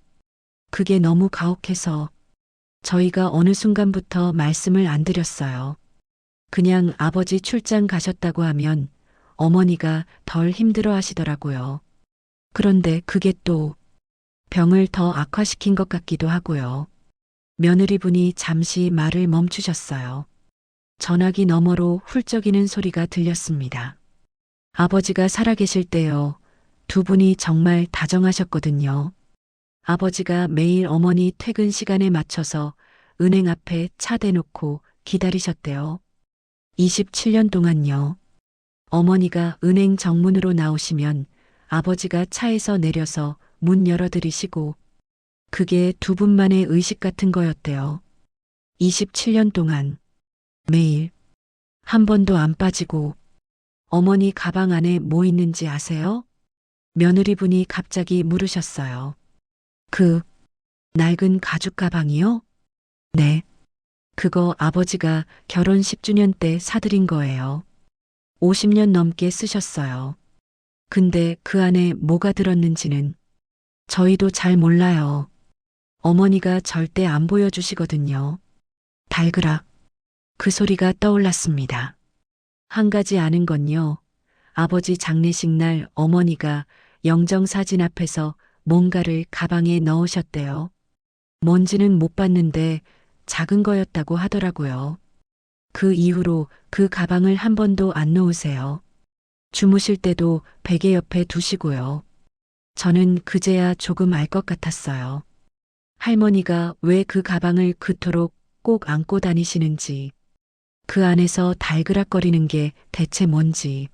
그게 너무 가혹해서 저희가 어느 순간부터 말씀을 안 드렸어요. 그냥 아버지 출장 가셨다고 하면 어머니가 덜 힘들어 하시더라고요. 그런데 그게 또 병을 더 악화시킨 것 같기도 하고요. 며느리분이 잠시 말을 멈추셨어요. 전화기 너머로 훌쩍이는 소리가 들렸습니다. 아버지가 살아계실 때요. 두 분이 정말 다정하셨거든요. 아버지가 매일 어머니 퇴근 시간에 맞춰서 은행 앞에 차 대놓고 기다리셨대요. 27년 동안요. 어머니가 은행 정문으로 나오시면 아버지가 차에서 내려서 문 열어드리시고 그게 두 분만의 의식 같은 거였대요. 27년 동안 매일 한 번도 안 빠지고 어머니 가방 안에 뭐 있는지 아세요? 며느리분이 갑자기 물으셨어요. 그 낡은 가죽 가방이요? 네. 그거 아버지가 결혼 10주년 때 사드린 거예요. 50년 넘게 쓰셨어요. 근데 그 안에 뭐가 들었는지는 저희도 잘 몰라요. 어머니가 절대 안 보여주시거든요. 달그락. 그 소리가 떠올랐습니다. 한 가지 아는 건요. 아버지 장례식 날 어머니가 영정사진 앞에서 뭔가를 가방에 넣으셨대요. 뭔지는 못 봤는데 작은 거였다고 하더라고요. 그 이후로 그 가방을 한 번도 안 놓으세요. 주무실 때도 베개 옆에 두시고요. 저는 그제야 조금 알 것 같았어요. 할머니가 왜 그 가방을 그토록 꼭 안고 다니시는지, 그 안에서 달그락거리는 게 대체 뭔지,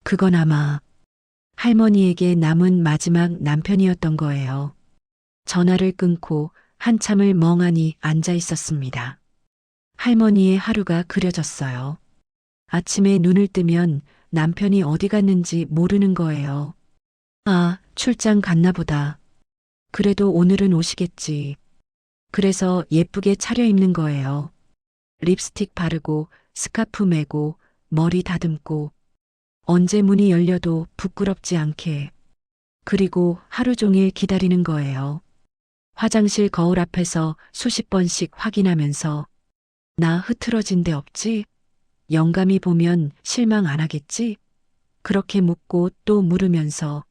그건 아마 할머니에게 남은 마지막 남편이었던 거예요. 전화를 끊고 한참을 멍하니 앉아 있었습니다. 할머니의 하루가 그려졌어요. 아침에 눈을 뜨면 남편이 어디 갔는지 모르는 거예요. 아, 출장 갔나 보다. 그래도 오늘은 오시겠지. 그래서 예쁘게 차려입는 거예요. 립스틱 바르고 스카프 매고 머리 다듬고 언제 문이 열려도 부끄럽지 않게. 그리고 하루 종일 기다리는 거예요. 화장실 거울 앞에서 수십 번씩 확인하면서 나 흐트러진 데 없지? 영감이 보면 실망 안 하겠지? 그렇게 묻고 또 물으면서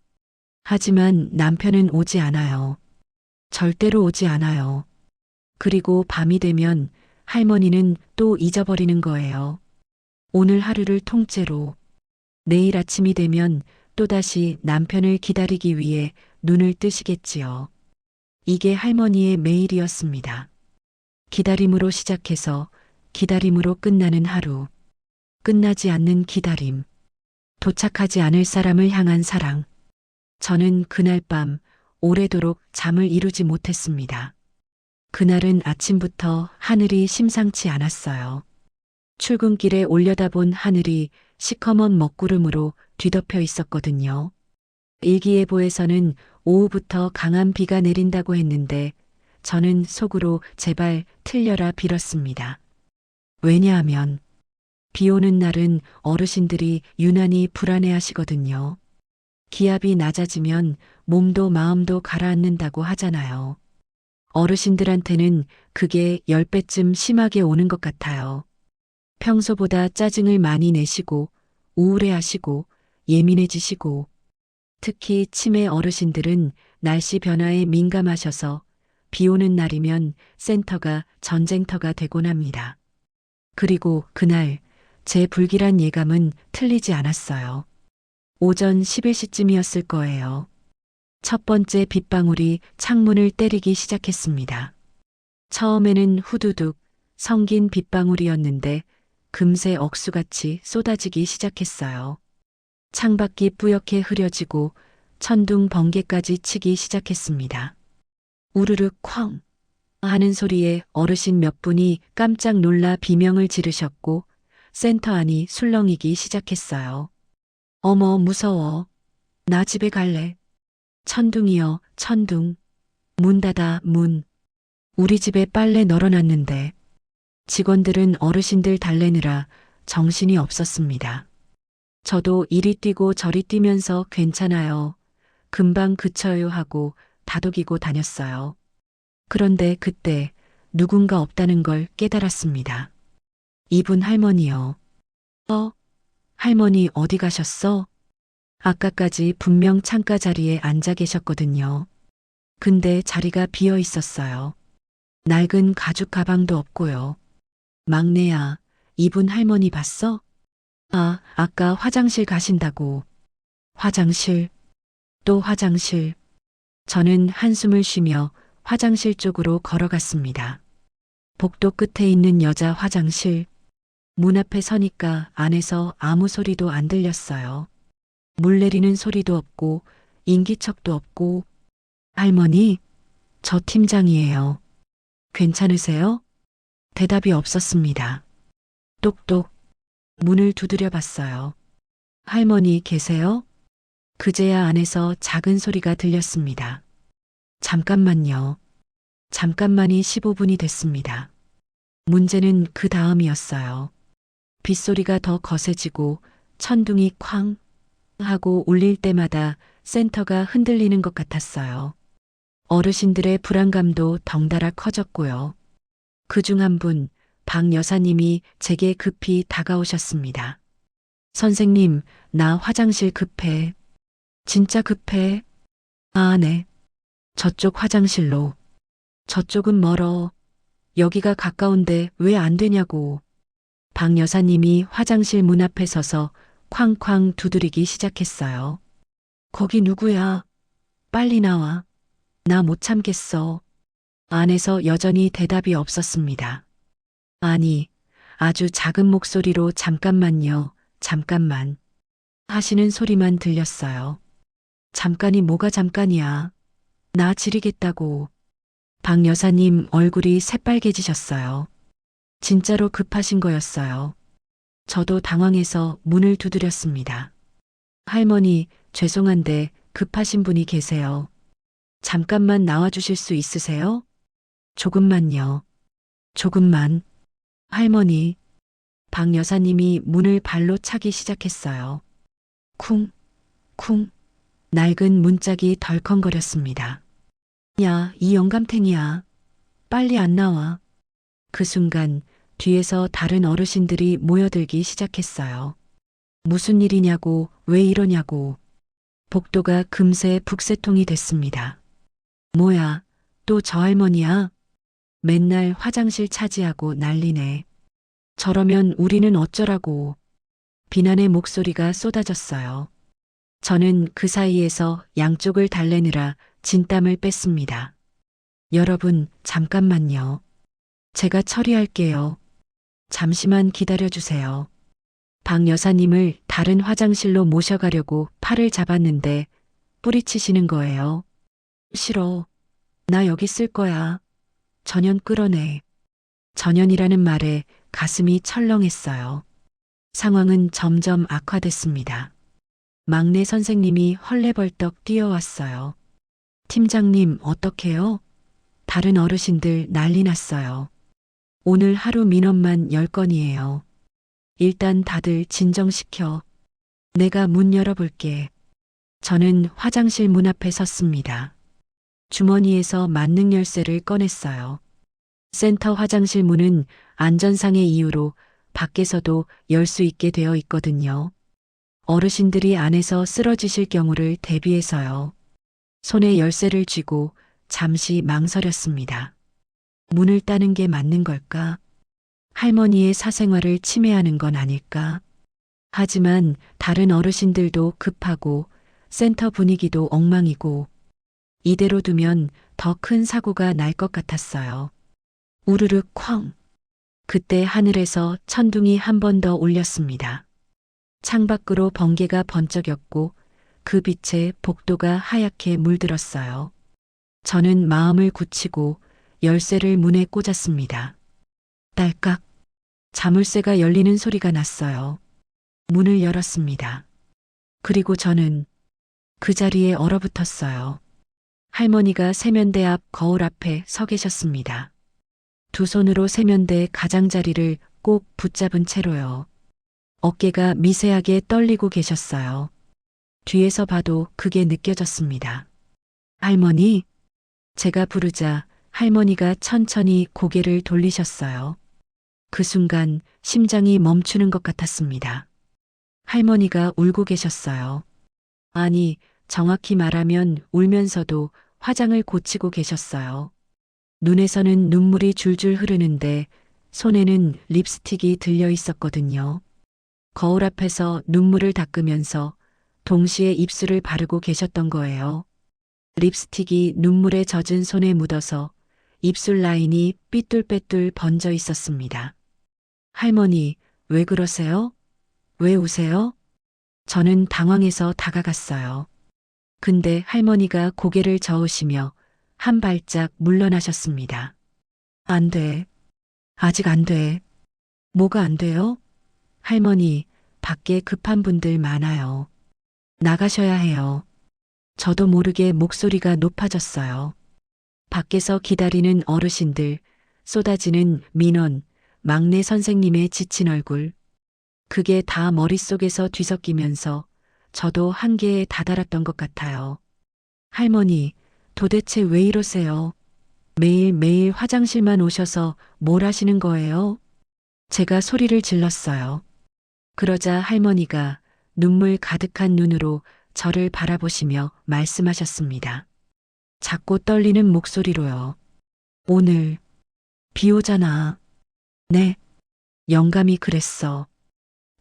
하지만 남편은 오지 않아요. 절대로 오지 않아요. 그리고 밤이 되면 할머니는 또 잊어버리는 거예요. 오늘 하루를 통째로. 내일 아침이 되면 또다시 남편을 기다리기 위해 눈을 뜨시겠지요. 이게 할머니의 매일이었습니다. 기다림으로 시작해서 기다림으로 끝나는 하루. 끝나지 않는 기다림. 도착하지 않을 사람을 향한 사랑. 저는 그날 밤 오래도록 잠을 이루지 못했습니다. 그날은 아침부터 하늘이 심상치 않았어요. 출근길에 올려다본 하늘이 시커먼 먹구름으로 뒤덮여 있었거든요. 일기예보에서는 오후부터 강한 비가 내린다고 했는데 저는 속으로 제발 틀려라 빌었습니다. 왜냐하면 비 오는 날은 어르신들이 유난히 불안해하시거든요. 기압이 낮아지면 몸도 마음도 가라앉는다고 하잖아요. 어르신들한테는 그게 10배쯤 심하게 오는 것 같아요. 평소보다 짜증을 많이 내시고 우울해하시고 예민해지시고 특히 치매 어르신들은 날씨 변화에 민감하셔서 비 오는 날이면 센터가 전쟁터가 되곤 합니다. 그리고 그날 제 불길한 예감은 틀리지 않았어요. 오전 11시쯤이었을 거예요. 첫 번째 빗방울이 창문을 때리기 시작했습니다. 처음에는 후두둑 성긴 빗방울이었는데 금세 억수같이 쏟아지기 시작했어요. 창밖이 뿌옇게 흐려지고 천둥 번개까지 치기 시작했습니다. 우르르 쾅 하는 소리에 어르신 몇 분이 깜짝 놀라 비명을 지르셨고 센터 안이 술렁이기 시작했어요. 어머 무서워. 나 집에 갈래. 천둥이여 천둥. 문 닫아 문. 우리 집에 빨래 널어놨는데 직원들은 어르신들 달래느라 정신이 없었습니다. 저도 이리 뛰고 저리 뛰면서 괜찮아요. 금방 그쳐요 하고 다독이고 다녔어요. 그런데 그때 누군가 없다는 걸 깨달았습니다. 이분 할머니요. 할머니 어디 가셨어? 아까까지 분명 창가 자리에 앉아 계셨거든요. 근데 자리가 비어 있었어요. 낡은 가죽 가방도 없고요. 막내야, 이분 할머니 봤어? 아까 화장실 가신다고. 화장실, 또 화장실. 저는 한숨을 쉬며 화장실 쪽으로 걸어갔습니다. 복도 끝에 있는 여자 화장실. 문 앞에 서니까 안에서 아무 소리도 안 들렸어요. 물 내리는 소리도 없고 인기척도 없고. 할머니, 저 팀장이에요. 괜찮으세요? 대답이 없었습니다. 똑똑. 문을 두드려 봤어요. 할머니 계세요? 그제야 안에서 작은 소리가 들렸습니다. 잠깐만요. 잠깐만이 15분이 됐습니다. 문제는 그 다음이었어요. 빗소리가 더 거세지고 천둥이 쾅 하고 울릴 때마다 센터가 흔들리는 것 같았어요. 어르신들의 불안감도 덩달아 커졌고요. 그중 한 분, 박 여사님이 제게 급히 다가오셨습니다. 선생님, 나 화장실 급해. 진짜 급해. 네. 저쪽 화장실로. 저쪽은 멀어. 여기가 가까운데 왜 안 되냐고. 박 여사님이 화장실 문 앞에 서서 쾅쾅 두드리기 시작했어요. 거기 누구야? 빨리 나와. 나 못 참겠어. 안에서 여전히 대답이 없었습니다. 아니, 아주 작은 목소리로 잠깐만요, 잠깐만. 하시는 소리만 들렸어요. 잠깐이 뭐가 잠깐이야. 나 지리겠다고. 박 여사님 얼굴이 새빨개지셨어요. 진짜로 급하신 거였어요. 저도 당황해서 문을 두드렸습니다. 할머니, 죄송한데 급하신 분이 계세요. 잠깐만 나와주실 수 있으세요? 조금만요. 조금만. 할머니. 박 여사님이 문을 발로 차기 시작했어요. 쿵, 쿵. 낡은 문짝이 덜컹거렸습니다. 야, 이 영감탱이야. 빨리 안 나와. 그 순간 뒤에서 다른 어르신들이 모여들기 시작했어요. 무슨 일이냐고, 왜 이러냐고. 복도가 금세 북새통이 됐습니다. 뭐야, 또 저 할머니야? 맨날 화장실 차지하고 난리네. 저러면 우리는 어쩌라고. 비난의 목소리가 쏟아졌어요. 저는 그 사이에서 양쪽을 달래느라 진땀을 뺐습니다. 여러분, 잠깐만요. 제가 처리할게요. 잠시만 기다려주세요. 박 여사님을 다른 화장실로 모셔가려고 팔을 잡았는데 뿌리치시는 거예요. 싫어. 나 여기 쓸 거야. 전현 끌어내. 전현이라는 말에 가슴이 철렁했어요. 상황은 점점 악화됐습니다. 막내 선생님이 헐레벌떡 뛰어왔어요. 팀장님, 어떡해요? 다른 어르신들 난리 났어요. 오늘 하루 민원만 10건이에요. 일단 다들 진정시켜. 내가 문 열어볼게. 저는 화장실 문 앞에 섰습니다. 주머니에서 만능 열쇠를 꺼냈어요. 센터 화장실 문은 안전상의 이유로 밖에서도 열 수 있게 되어 있거든요. 어르신들이 안에서 쓰러지실 경우를 대비해서요. 손에 열쇠를 쥐고 잠시 망설였습니다. 문을 따는 게 맞는 걸까? 할머니의 사생활을 침해하는 건 아닐까? 하지만 다른 어르신들도 급하고 센터 분위기도 엉망이고 이대로 두면 더 큰 사고가 날 것 같았어요. 우르르 쾅. 그때 하늘에서 천둥이 한 번 더 울렸습니다. 창밖으로 번개가 번쩍였고 그 빛에 복도가 하얗게 물들었어요. 저는 마음을 굳히고 열쇠를 문에 꽂았습니다. 딸깍. 자물쇠가 열리는 소리가 났어요. 문을 열었습니다. 그리고 저는 그 자리에 얼어붙었어요. 할머니가 세면대 앞 거울 앞에 서 계셨습니다. 두 손으로 세면대 가장자리를 꼭 붙잡은 채로요. 어깨가 미세하게 떨리고 계셨어요. 뒤에서 봐도 그게 느껴졌습니다. 할머니? 제가 부르자 할머니가 천천히 고개를 돌리셨어요. 그 순간 심장이 멈추는 것 같았습니다. 할머니가 울고 계셨어요. 아니, 정확히 말하면 울면서도 화장을 고치고 계셨어요. 눈에서는 눈물이 줄줄 흐르는데 손에는 립스틱이 들려 있었거든요. 거울 앞에서 눈물을 닦으면서 동시에 입술을 바르고 계셨던 거예요. 립스틱이 눈물에 젖은 손에 묻어서 입술 라인이 삐뚤빼뚤 번져 있었습니다. 할머니, 왜 그러세요? 왜 우세요? 저는 당황해서 다가갔어요. 근데 할머니가 고개를 저으시며 한 발짝 물러나셨습니다. 안 돼. 아직 안 돼. 뭐가 안 돼요? 할머니, 밖에 급한 분들 많아요. 나가셔야 해요. 저도 모르게 목소리가 높아졌어요. 밖에서 기다리는 어르신들, 쏟아지는 민원, 막내 선생님의 지친 얼굴. 그게 다 머릿속에서 뒤섞이면서 저도 한계에 다다랐던 것 같아요. 할머니, 도대체 왜 이러세요? 매일매일 화장실만 오셔서 뭘 하시는 거예요? 제가 소리를 질렀어요. 그러자 할머니가 눈물 가득한 눈으로 저를 바라보시며 말씀하셨습니다. 작고 떨리는 목소리로요. 오늘 비 오잖아. 네, 영감이 그랬어.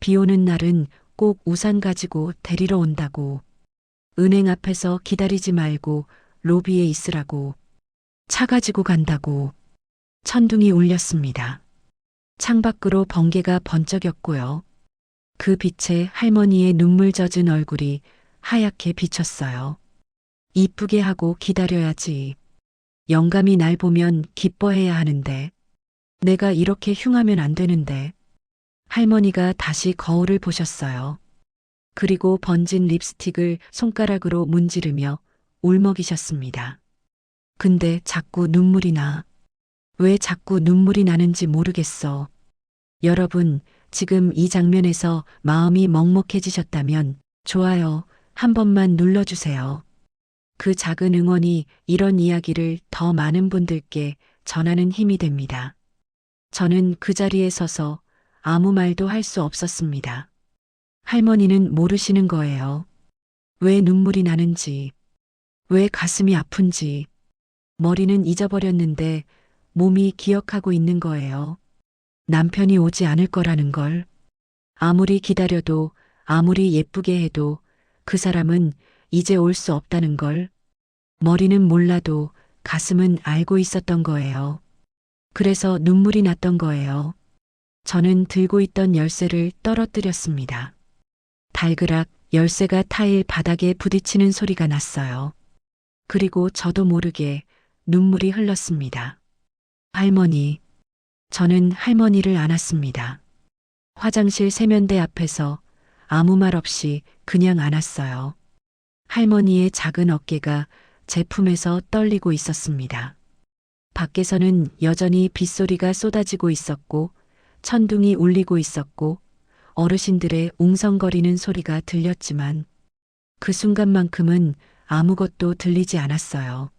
비 오는 날은 꼭 우산 가지고 데리러 온다고. 은행 앞에서 기다리지 말고 로비에 있으라고. 차 가지고 간다고. 천둥이 울렸습니다. 창밖으로 번개가 번쩍였고요. 그 빛에 할머니의 눈물 젖은 얼굴이 하얗게 비쳤어요. 이쁘게 하고 기다려야지. 영감이 날 보면 기뻐해야 하는데. 내가 이렇게 흉하면 안 되는데. 할머니가 다시 거울을 보셨어요. 그리고 번진 립스틱을 손가락으로 문지르며 울먹이셨습니다. 근데 자꾸 눈물이 나. 왜 자꾸 눈물이 나는지 모르겠어. 여러분, 지금 이 장면에서 마음이 먹먹해지셨다면 좋아요 한 번만 눌러주세요. 그 작은 응원이 이런 이야기를 더 많은 분들께 전하는 힘이 됩니다. 저는 그 자리에 서서 아무 말도 할 수 없었습니다. 할머니는 모르시는 거예요. 왜 눈물이 나는지, 왜 가슴이 아픈지, 머리는 잊어버렸는데 몸이 기억하고 있는 거예요. 남편이 오지 않을 거라는 걸. 아무리 기다려도 아무리 예쁘게 해도 그 사람은 이제 올 수 없다는 걸. 머리는 몰라도 가슴은 알고 있었던 거예요. 그래서 눈물이 났던 거예요. 저는 들고 있던 열쇠를 떨어뜨렸습니다. 달그락 열쇠가 타일 바닥에 부딪히는 소리가 났어요. 그리고 저도 모르게 눈물이 흘렀습니다. 할머니. 저는 할머니를 안았습니다. 화장실 세면대 앞에서 아무 말 없이 그냥 안았어요. 할머니의 작은 어깨가 제 품에서 떨리고 있었습니다. 밖에서는 여전히 빗소리가 쏟아지고 있었고 천둥이 울리고 있었고 어르신들의 웅성거리는 소리가 들렸지만 그 순간만큼은 아무것도 들리지 않았어요.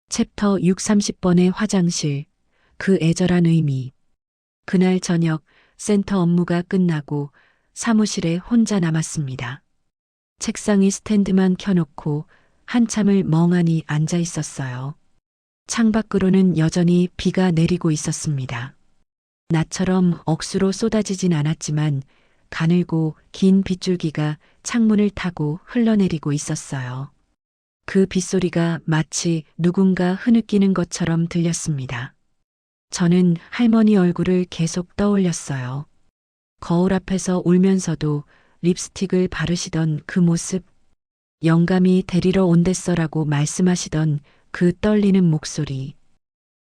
챕터 630번의 화장실, 그 애절한 의미. 그날 저녁 센터 업무가 끝나고 사무실에 혼자 남았습니다. 책상에 스탠드만 켜놓고 한참을 멍하니 앉아 있었어요. 창밖으로는 여전히 비가 내리고 있었습니다. 나처럼 억수로 쏟아지진 않았지만 가늘고 긴 빗줄기가 창문을 타고 흘러내리고 있었어요. 그 빗소리가 마치 누군가 흐느끼는 것처럼 들렸습니다. 저는 할머니 얼굴을 계속 떠올렸어요. 거울 앞에서 울면서도 립스틱을 바르시던 그 모습, 영감이 데리러 온댔어라고 말씀하시던 그 떨리는 목소리,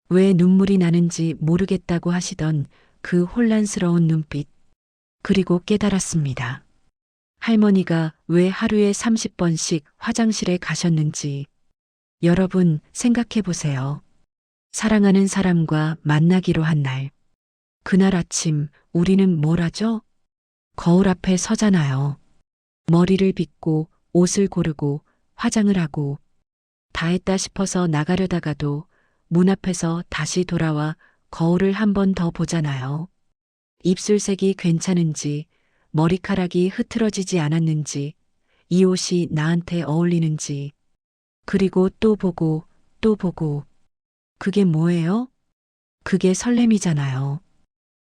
왜 눈물이 나는지 모르겠다고 하시던 그 혼란스러운 눈빛, 그리고 깨달았습니다. 할머니가 왜 하루에 30번씩 화장실에 가셨는지. 여러분 생각해 보세요. 사랑하는 사람과 만나기로 한 날. 그날 아침 우리는 뭘 하죠? 거울 앞에 서잖아요. 머리를 빗고 옷을 고르고 화장을 하고 다 했다 싶어서 나가려다가도 문 앞에서 다시 돌아와 거울을 한 번 더 보잖아요. 입술색이 괜찮은지, 머리카락이 흐트러지지 않았는지, 이 옷이 나한테 어울리는지, 그리고 또 보고 또 보고. 그게 뭐예요? 그게 설렘이잖아요.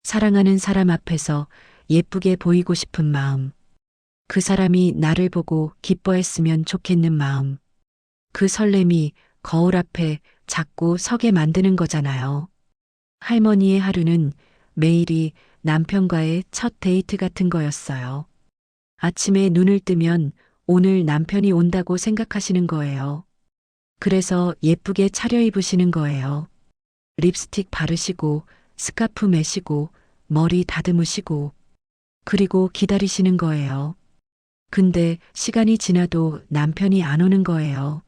사랑하는 사람 앞에서 예쁘게 보이고 싶은 마음. 그 사람이 나를 보고 기뻐했으면 좋겠는 마음. 그 설렘이 거울 앞에 자꾸 서게 만드는 거잖아요. 할머니의 하루는 매일이 남편과의 첫 데이트 같은 거였어요. 아침에 눈을 뜨면 오늘 남편이 온다고 생각하시는 거예요. 그래서 예쁘게 차려입으시는 거예요. 립스틱 바르시고 스카프 매시고 머리 다듬으시고 그리고 기다리시는 거예요. 근데 시간이 지나도 남편이 안 오는 거예요.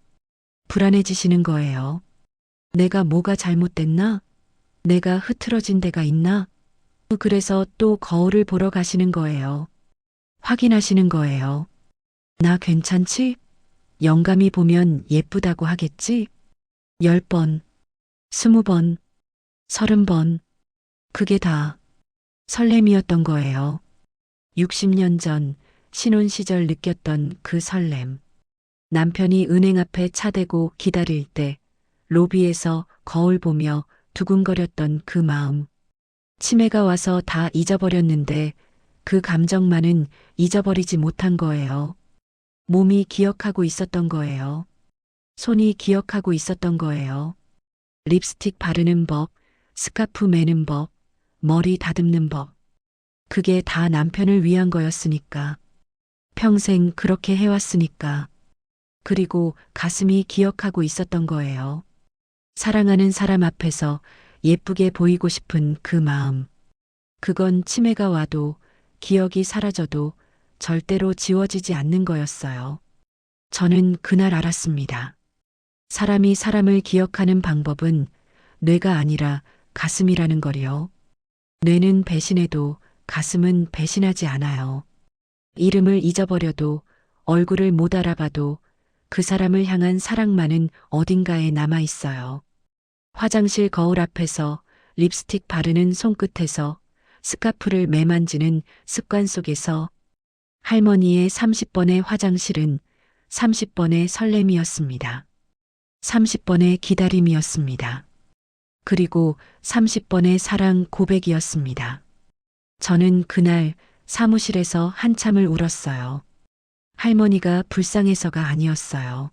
불안해지시는 거예요. 내가 뭐가 잘못됐나? 내가 흐트러진 데가 있나? 그래서 또 거울을 보러 가시는 거예요. 확인하시는 거예요. 나 괜찮지? 영감이 보면 예쁘다고 하겠지? 10번, 20번, 30번. 그게 다 설렘이었던 거예요. 60년 전 신혼 시절 느꼈던 그 설렘. 남편이 은행 앞에 차 대고 기다릴 때 로비에서 거울 보며 두근거렸던 그 마음. 치매가 와서 다 잊어버렸는데 그 감정만은 잊어버리지 못한 거예요. 몸이 기억하고 있었던 거예요. 손이 기억하고 있었던 거예요. 립스틱 바르는 법, 스카프 매는 법, 머리 다듬는 법. 그게 다 남편을 위한 거였으니까. 평생 그렇게 해왔으니까. 그리고 가슴이 기억하고 있었던 거예요. 사랑하는 사람 앞에서 예쁘게 보이고 싶은 그 마음. 그건 치매가 와도 기억이 사라져도 절대로 지워지지 않는 거였어요. 저는 그날 알았습니다. 사람이 사람을 기억하는 방법은 뇌가 아니라 가슴이라는 거요. 뇌는 배신해도 가슴은 배신하지 않아요. 이름을 잊어버려도 얼굴을 못 알아봐도 그 사람을 향한 사랑만은 어딘가에 남아 있어요. 화장실 거울 앞에서 립스틱 바르는 손끝에서 스카프를 매만지는 습관 속에서 할머니의 30번의 화장실은 30번의 설렘이었습니다. 30번의 기다림이었습니다. 그리고 30번의 사랑 고백이었습니다. 저는 그날 사무실에서 한참을 울었어요. 할머니가 불쌍해서가 아니었어요.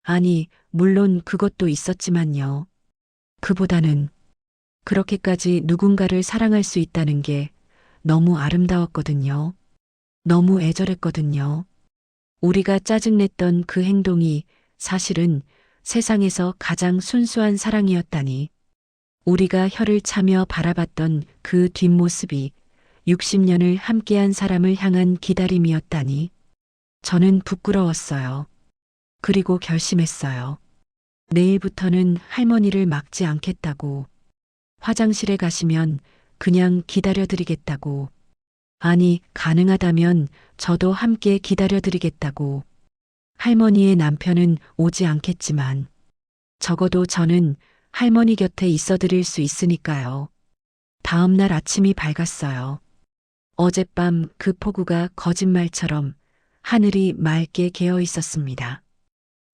아니, 물론 그것도 있었지만요. 그보다는 그렇게까지 누군가를 사랑할 수 있다는 게 너무 아름다웠거든요. 너무 애절했거든요. 우리가 짜증냈던 그 행동이 사실은 세상에서 가장 순수한 사랑이었다니. 우리가 혀를 차며 바라봤던 그 뒷모습이 60년을 함께한 사람을 향한 기다림이었다니. 저는 부끄러웠어요. 그리고 결심했어요. 내일부터는 할머니를 막지 않겠다고. 화장실에 가시면 그냥 기다려드리겠다고. 아니, 가능하다면 저도 함께 기다려드리겠다고. 할머니의 남편은 오지 않겠지만 적어도 저는 할머니 곁에 있어드릴 수 있으니까요. 다음 날 아침이 밝았어요. 어젯밤 그 폭우가 거짓말처럼 하늘이 맑게 개어 있었습니다.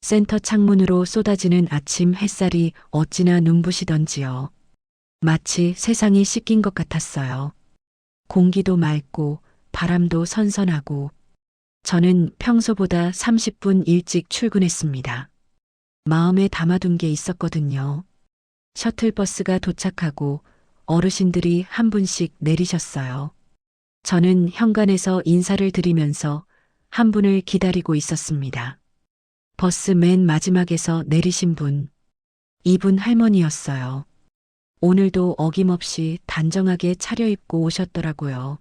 센터 창문으로 쏟아지는 아침 햇살이 어찌나 눈부시던지요. 마치 세상이 씻긴 것 같았어요. 공기도 맑고 바람도 선선하고 저는 평소보다 30분 일찍 출근했습니다. 마음에 담아둔 게 있었거든요. 셔틀버스가 도착하고 어르신들이 한 분씩 내리셨어요. 저는 현관에서 인사를 드리면서 한 분을 기다리고 있었습니다. 버스 맨 마지막에서 내리신 분. 이분 할머니였어요. 오늘도 어김없이 단정하게 차려입고 오셨더라고요.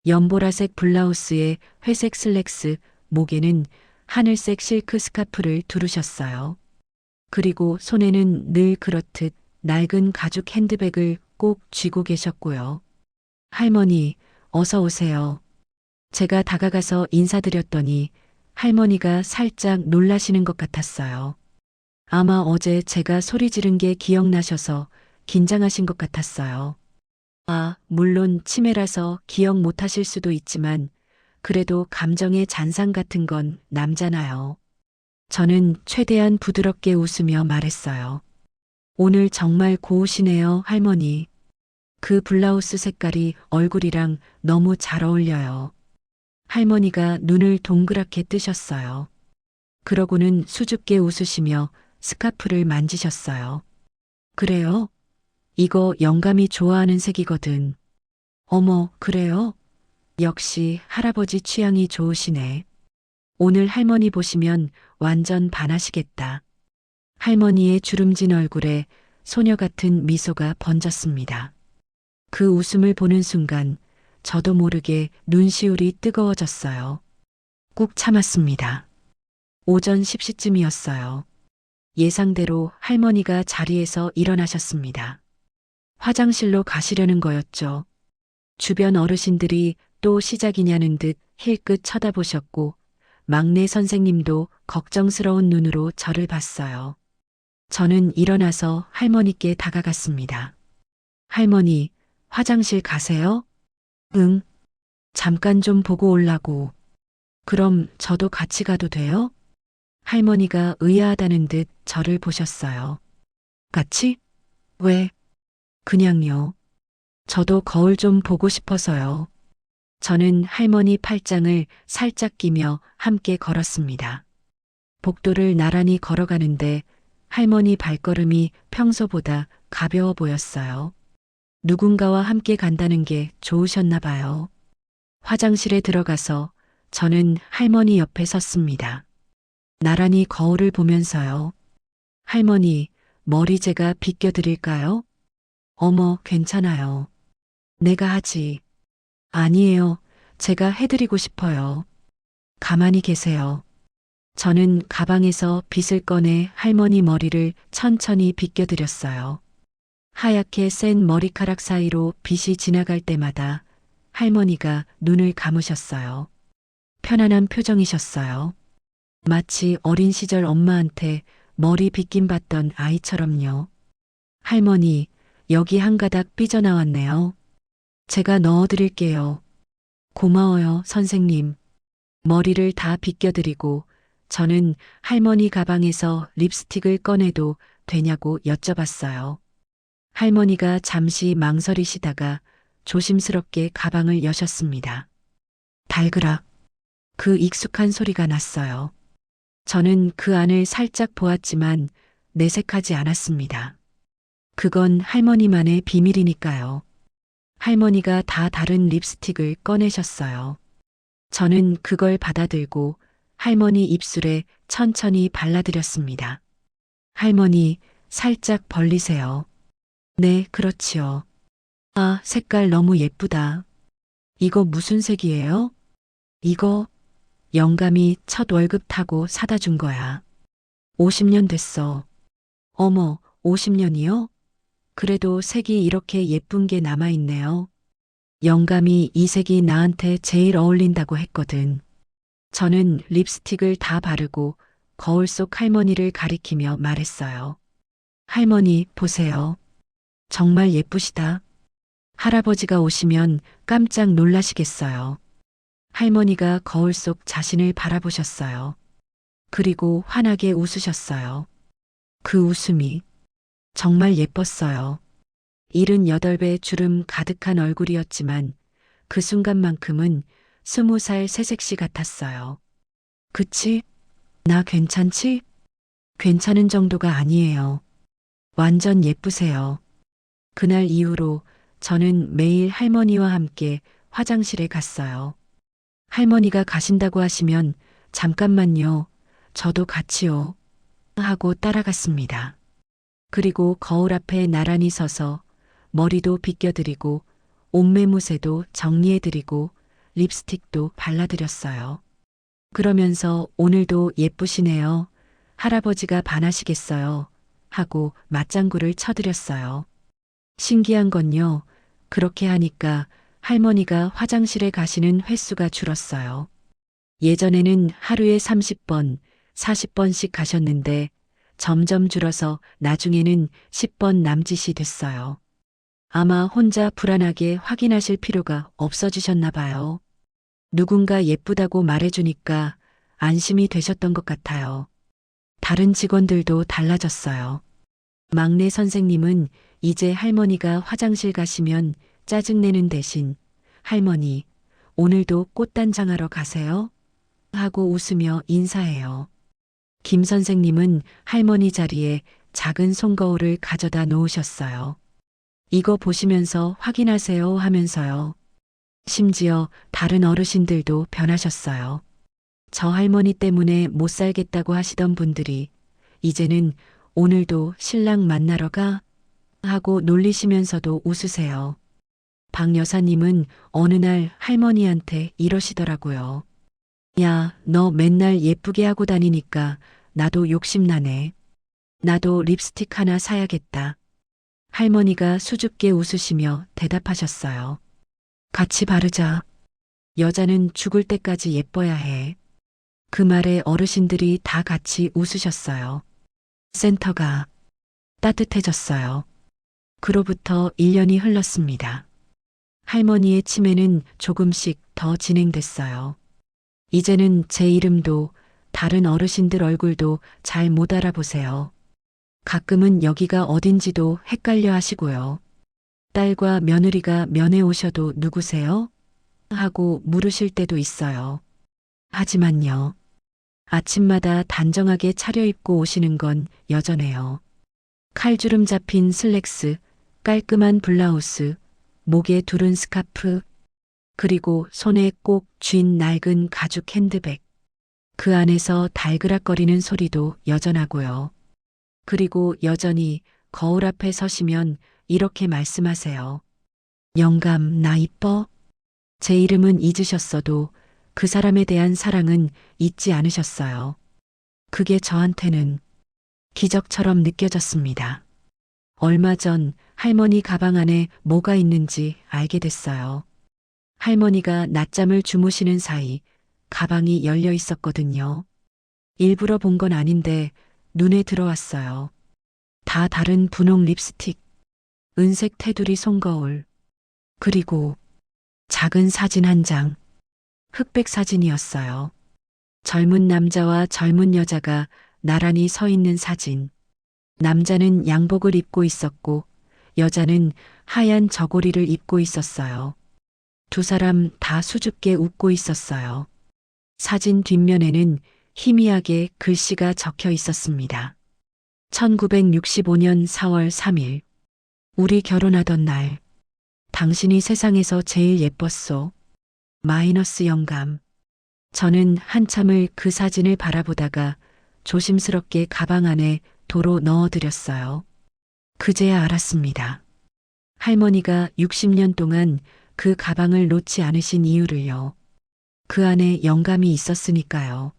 연보라색 블라우스에 회색 슬랙스, 목에는 하늘색 실크 스카프를 두르셨어요. 그리고 손에는 늘 그렇듯 낡은 가죽 핸드백을 꼭 쥐고 계셨고요. 할머니, 어서 오세요. 제가 다가가서 인사드렸더니 할머니가 살짝 놀라시는 것 같았어요. 아마 어제 제가 소리 지른 게 기억나셔서 긴장하신 것 같았어요. 아, 물론 치매라서 기억 못 하실 수도 있지만 그래도 감정의 잔상 같은 건 남잖아요. 저는 최대한 부드럽게 웃으며 말했어요. 오늘 정말 고우시네요, 할머니. 그 블라우스 색깔이 얼굴이랑 너무 잘 어울려요. 할머니가 눈을 동그랗게 뜨셨어요. 그러고는 수줍게 웃으시며 스카프를 만지셨어요. 그래요? 이거 영감이 좋아하는 색이거든. 어머, 그래요? 역시 할아버지 취향이 좋으시네. 오늘 할머니 보시면 완전 반하시겠다. 할머니의 주름진 얼굴에 소녀 같은 미소가 번졌습니다. 그 웃음을 보는 순간 저도 모르게 눈시울이 뜨거워졌어요. 꾹 참았습니다. 오전 10시쯤이었어요. 예상대로 할머니가 자리에서 일어나셨습니다. 화장실로 가시려는 거였죠. 주변 어르신들이 또 시작이냐는 듯 힐끗 쳐다보셨고 막내 선생님도 걱정스러운 눈으로 저를 봤어요. 저는 일어나서 할머니께 다가갔습니다. 할머니, 화장실 가세요? 응. 잠깐 좀 보고 오려고. 그럼 저도 같이 가도 돼요? 할머니가 의아하다는 듯 저를 보셨어요. 같이? 왜? 그냥요. 저도 거울 좀 보고 싶어서요. 저는 할머니 팔짱을 살짝 끼며 함께 걸었습니다. 복도를 나란히 걸어가는데 할머니 발걸음이 평소보다 가벼워 보였어요. 누군가와 함께 간다는 게 좋으셨나 봐요. 화장실에 들어가서 저는 할머니 옆에 섰습니다. 나란히 거울을 보면서요. 할머니, 머리 제가 빗겨드릴까요? 어머, 괜찮아요. 내가 하지. 아니에요. 제가 해드리고 싶어요. 가만히 계세요. 저는 가방에서 빗을 꺼내 할머니 머리를 천천히 빗겨드렸어요. 하얗게 센 머리카락 사이로 빗이 지나갈 때마다 할머니가 눈을 감으셨어요. 편안한 표정이셨어요. 마치 어린 시절 엄마한테 머리 빗김 받던 아이처럼요. 할머니, 여기 한 가닥 삐져나왔네요. 제가 넣어드릴게요. 고마워요, 선생님. 머리를 다 빗겨드리고 저는 할머니 가방에서 립스틱을 꺼내도 되냐고 여쭤봤어요. 할머니가 잠시 망설이시다가 조심스럽게 가방을 여셨습니다. 달그락. 그 익숙한 소리가 났어요. 저는 그 안을 살짝 보았지만 내색하지 않았습니다. 그건 할머니만의 비밀이니까요. 할머니가 다 다른 립스틱을 꺼내셨어요. 저는 그걸 받아들고 할머니 입술에 천천히 발라드렸습니다. 할머니, 살짝 벌리세요. 네, 그렇지요. 아, 색깔 너무 예쁘다. 이거 무슨 색이에요? 이거 영감이 첫 월급 타고 사다 준 거야. 50년 됐어. 어머, 50년이요? 그래도 색이 이렇게 예쁜 게 남아있네요. 영감이 이 색이 나한테 제일 어울린다고 했거든. 저는 립스틱을 다 바르고 거울 속 할머니를 가리키며 말했어요. 할머니, 보세요. 정말 예쁘시다. 할아버지가 오시면 깜짝 놀라시겠어요. 할머니가 거울 속 자신을 바라보셨어요. 그리고 환하게 웃으셨어요. 그 웃음이 정말 예뻤어요. 78배 주름 가득한 얼굴이었지만 그 순간만큼은 20살 새색시 같았어요. 그치? 나 괜찮지? 괜찮은 정도가 아니에요. 완전 예쁘세요. 그날 이후로 저는 매일 할머니와 함께 화장실에 갔어요. 할머니가 가신다고 하시면 잠깐만요. 저도 같이요. 하고 따라갔습니다. 그리고 거울 앞에 나란히 서서 머리도 빗겨드리고 옷매무새도 정리해드리고 립스틱도 발라드렸어요. 그러면서 오늘도 예쁘시네요. 할아버지가 반하시겠어요. 하고 맞장구를 쳐드렸어요. 신기한 건요. 그렇게 하니까 할머니가 화장실에 가시는 횟수가 줄었어요. 예전에는 하루에 30번, 40번씩 가셨는데 점점 줄어서 나중에는 10번 남짓이 됐어요. 아마 혼자 불안하게 확인하실 필요가 없어지셨나 봐요. 누군가 예쁘다고 말해주니까 안심이 되셨던 것 같아요. 다른 직원들도 달라졌어요. 막내 선생님은 이제 할머니가 화장실 가시면 짜증내는 대신 할머니, 오늘도 꽃단장하러 가세요? 하고 웃으며 인사해요. 김 선생님은 할머니 자리에 작은 손거울을 가져다 놓으셨어요. 이거 보시면서 확인하세요 하면서요. 심지어 다른 어르신들도 변하셨어요. 저 할머니 때문에 못 살겠다고 하시던 분들이 이제는 오늘도 신랑 만나러 가? 하고 놀리시면서도 웃으세요. 박 여사님은 어느 날 할머니한테 이러시더라고요. 야, 너 맨날 예쁘게 하고 다니니까 나도 욕심나네. 나도 립스틱 하나 사야겠다. 할머니가 수줍게 웃으시며 대답하셨어요. 같이 바르자. 여자는 죽을 때까지 예뻐야 해. 그 말에 어르신들이 다 같이 웃으셨어요. 센터가 따뜻해졌어요. 그로부터 1년이 흘렀습니다. 할머니의 치매는 조금씩 더 진행됐어요. 이제는 제 이름도 다른 어르신들 얼굴도 잘 못 알아보세요. 가끔은 여기가 어딘지도 헷갈려 하시고요. 딸과 며느리가 면회 오셔도 누구세요? 하고 물으실 때도 있어요. 하지만요. 아침마다 단정하게 차려입고 오시는 건 여전해요. 칼주름 잡힌 슬랙스, 깔끔한 블라우스, 목에 두른 스카프, 그리고 손에 꼭 쥔 낡은 가죽 핸드백. 그 안에서 달그락거리는 소리도 여전하고요. 그리고 여전히 거울 앞에 서시면 이렇게 말씀하세요. 영감, 나 이뻐? 제 이름은 잊으셨어도 그 사람에 대한 사랑은 잊지 않으셨어요. 그게 저한테는 기적처럼 느껴졌습니다. 얼마 전 할머니 가방 안에 뭐가 있는지 알게 됐어요. 할머니가 낮잠을 주무시는 사이 가방이 열려 있었거든요. 일부러 본 건 아닌데 눈에 들어왔어요. 다 다른 분홍 립스틱, 은색 테두리 손거울, 그리고 작은 사진 한 장, 흑백 사진이었어요. 젊은 남자와 젊은 여자가 나란히 서 있는 사진. 남자는 양복을 입고 있었고 여자는 하얀 저고리를 입고 있었어요. 두 사람 다 수줍게 웃고 있었어요. 사진 뒷면에는 희미하게 글씨가 적혀 있었습니다. 1965년 4월 3일. 우리 결혼하던 날. 당신이 세상에서 제일 예뻤소. 마이너스 영감. 저는 한참을 그 사진을 바라보다가 조심스럽게 가방 안에 도로 넣어드렸어요. 그제야 알았습니다. 할머니가 60년 동안 그 가방을 놓지 않으신 이유를요. 그 안에 영감이 있었으니까요.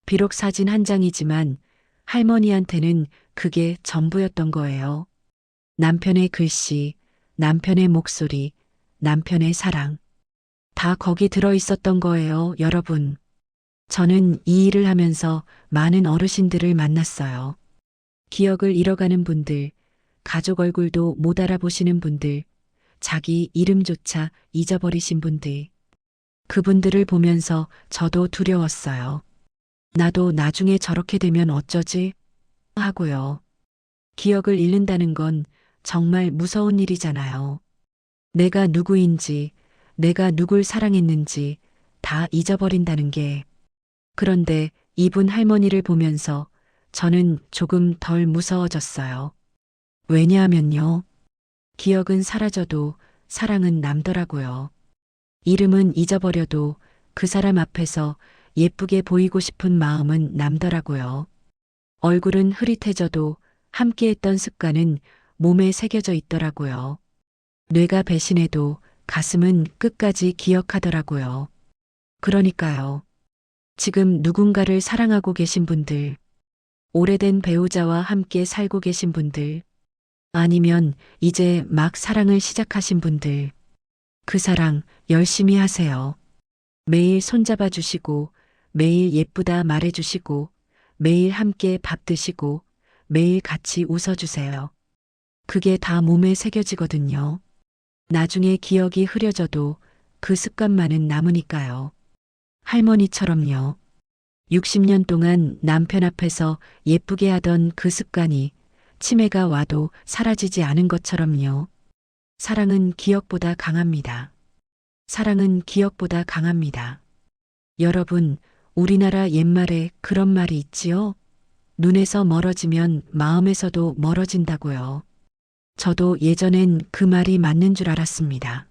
비록 사진 한 장이지만 할머니한테는 그게 전부였던 거예요. 남편의 글씨, 남편의 목소리, 남편의 사랑. 다 거기 들어 있었던 거예요, 여러분. 저는 이 일을 하면서 많은 어르신들을 만났어요. 기억을 잃어가는 분들, 가족 얼굴도 못 알아보시는 분들, 자기 이름조차 잊어버리신 분들. 그분들을 보면서 저도 두려웠어요. 나도 나중에 저렇게 되면 어쩌지? 하고요. 기억을 잃는다는 건 정말 무서운 일이잖아요. 내가 누구인지, 내가 누굴 사랑했는지 다 잊어버린다는 게. 그런데 이분 할머니를 보면서 저는 조금 덜 무서워졌어요. 왜냐하면요. 기억은 사라져도 사랑은 남더라고요. 이름은 잊어버려도 그 사람 앞에서 예쁘게 보이고 싶은 마음은 남더라고요. 얼굴은 흐릿해져도 함께했던 습관은 몸에 새겨져 있더라고요. 뇌가 배신해도 가슴은 끝까지 기억하더라고요. 그러니까요. 지금 누군가를 사랑하고 계신 분들, 오래된 배우자와 함께 살고 계신 분들, 아니면 이제 막 사랑을 시작하신 분들, 그 사랑 열심히 하세요. 매일 손잡아 주시고, 매일 예쁘다 말해 주시고, 매일 함께 밥 드시고, 매일 같이 웃어 주세요. 그게 다 몸에 새겨지거든요. 나중에 기억이 흐려져도 그 습관만은 남으니까요. 할머니처럼요. 60년 동안 남편 앞에서 예쁘게 하던 그 습관이 치매가 와도 사라지지 않은 것처럼요. 사랑은 기억보다 강합니다. 사랑은 기억보다 강합니다. 여러분, 우리나라 옛말에 그런 말이 있지요? 눈에서 멀어지면 마음에서도 멀어진다고요. 저도 예전엔 그 말이 맞는 줄 알았습니다.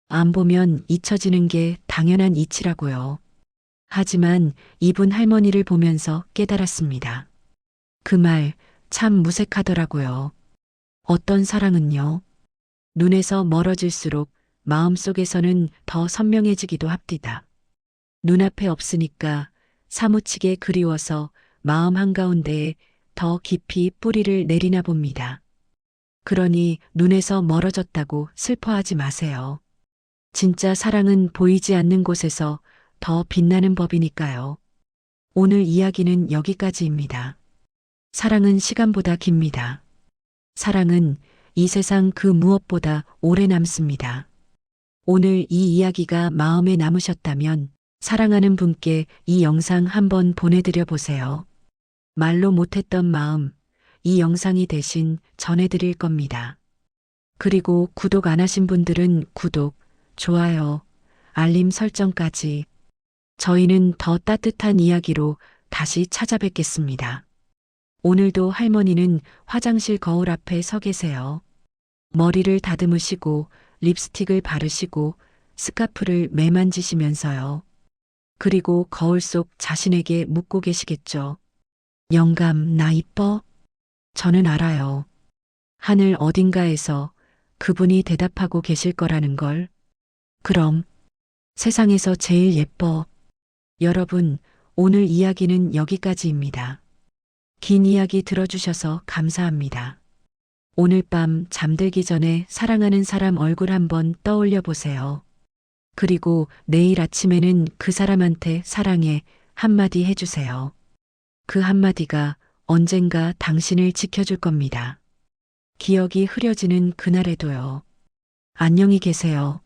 안 보면 잊혀지는 게 당연한 이치라고요. 하지만 이분 할머니를 보면서 깨달았습니다. 그 말 참 무색하더라고요. 어떤 사랑은요, 눈에서 멀어질수록 마음속에서는 더 선명해지기도 합디다. 눈앞에 없으니까 사무치게 그리워서 마음 한가운데에 더 깊이 뿌리를 내리나 봅니다. 그러니 눈에서 멀어졌다고 슬퍼하지 마세요. 진짜 사랑은 보이지 않는 곳에서 더 빛나는 법이니까요. 오늘 이야기는 여기까지입니다. 사랑은 시간보다 깁니다. 사랑은 이 세상 그 무엇보다 오래 남습니다. 오늘 이 이야기가 마음에 남으셨다면 사랑하는 분께 이 영상 한번 보내드려 보세요. 말로 못했던 마음, 이 영상이 대신 전해드릴 겁니다. 그리고 구독 안 하신 분들은 구독, 좋아요, 알림 설정까지. 저희는 더 따뜻한 이야기로 다시 찾아뵙겠습니다. 오늘도 할머니는 화장실 거울 앞에 서 계세요. 머리를 다듬으시고 립스틱을 바르시고 스카프를 매만지시면서요. 그리고 거울 속 자신에게 묻고 계시겠죠. 영감, 나 이뻐? 저는 알아요. 하늘 어딘가에서 그분이 대답하고 계실 거라는 걸. 그럼 세상에서 제일 예뻐. 여러분, 오늘 이야기는 여기까지입니다. 긴 이야기 들어주셔서 감사합니다. 오늘 밤 잠들기 전에 사랑하는 사람 얼굴 한번 떠올려 보세요. 그리고 내일 아침에는 그 사람한테 사랑해 한마디 해주세요. 그 한마디가 언젠가 당신을 지켜줄 겁니다. 기억이 흐려지는 그날에도요. 안녕히 계세요.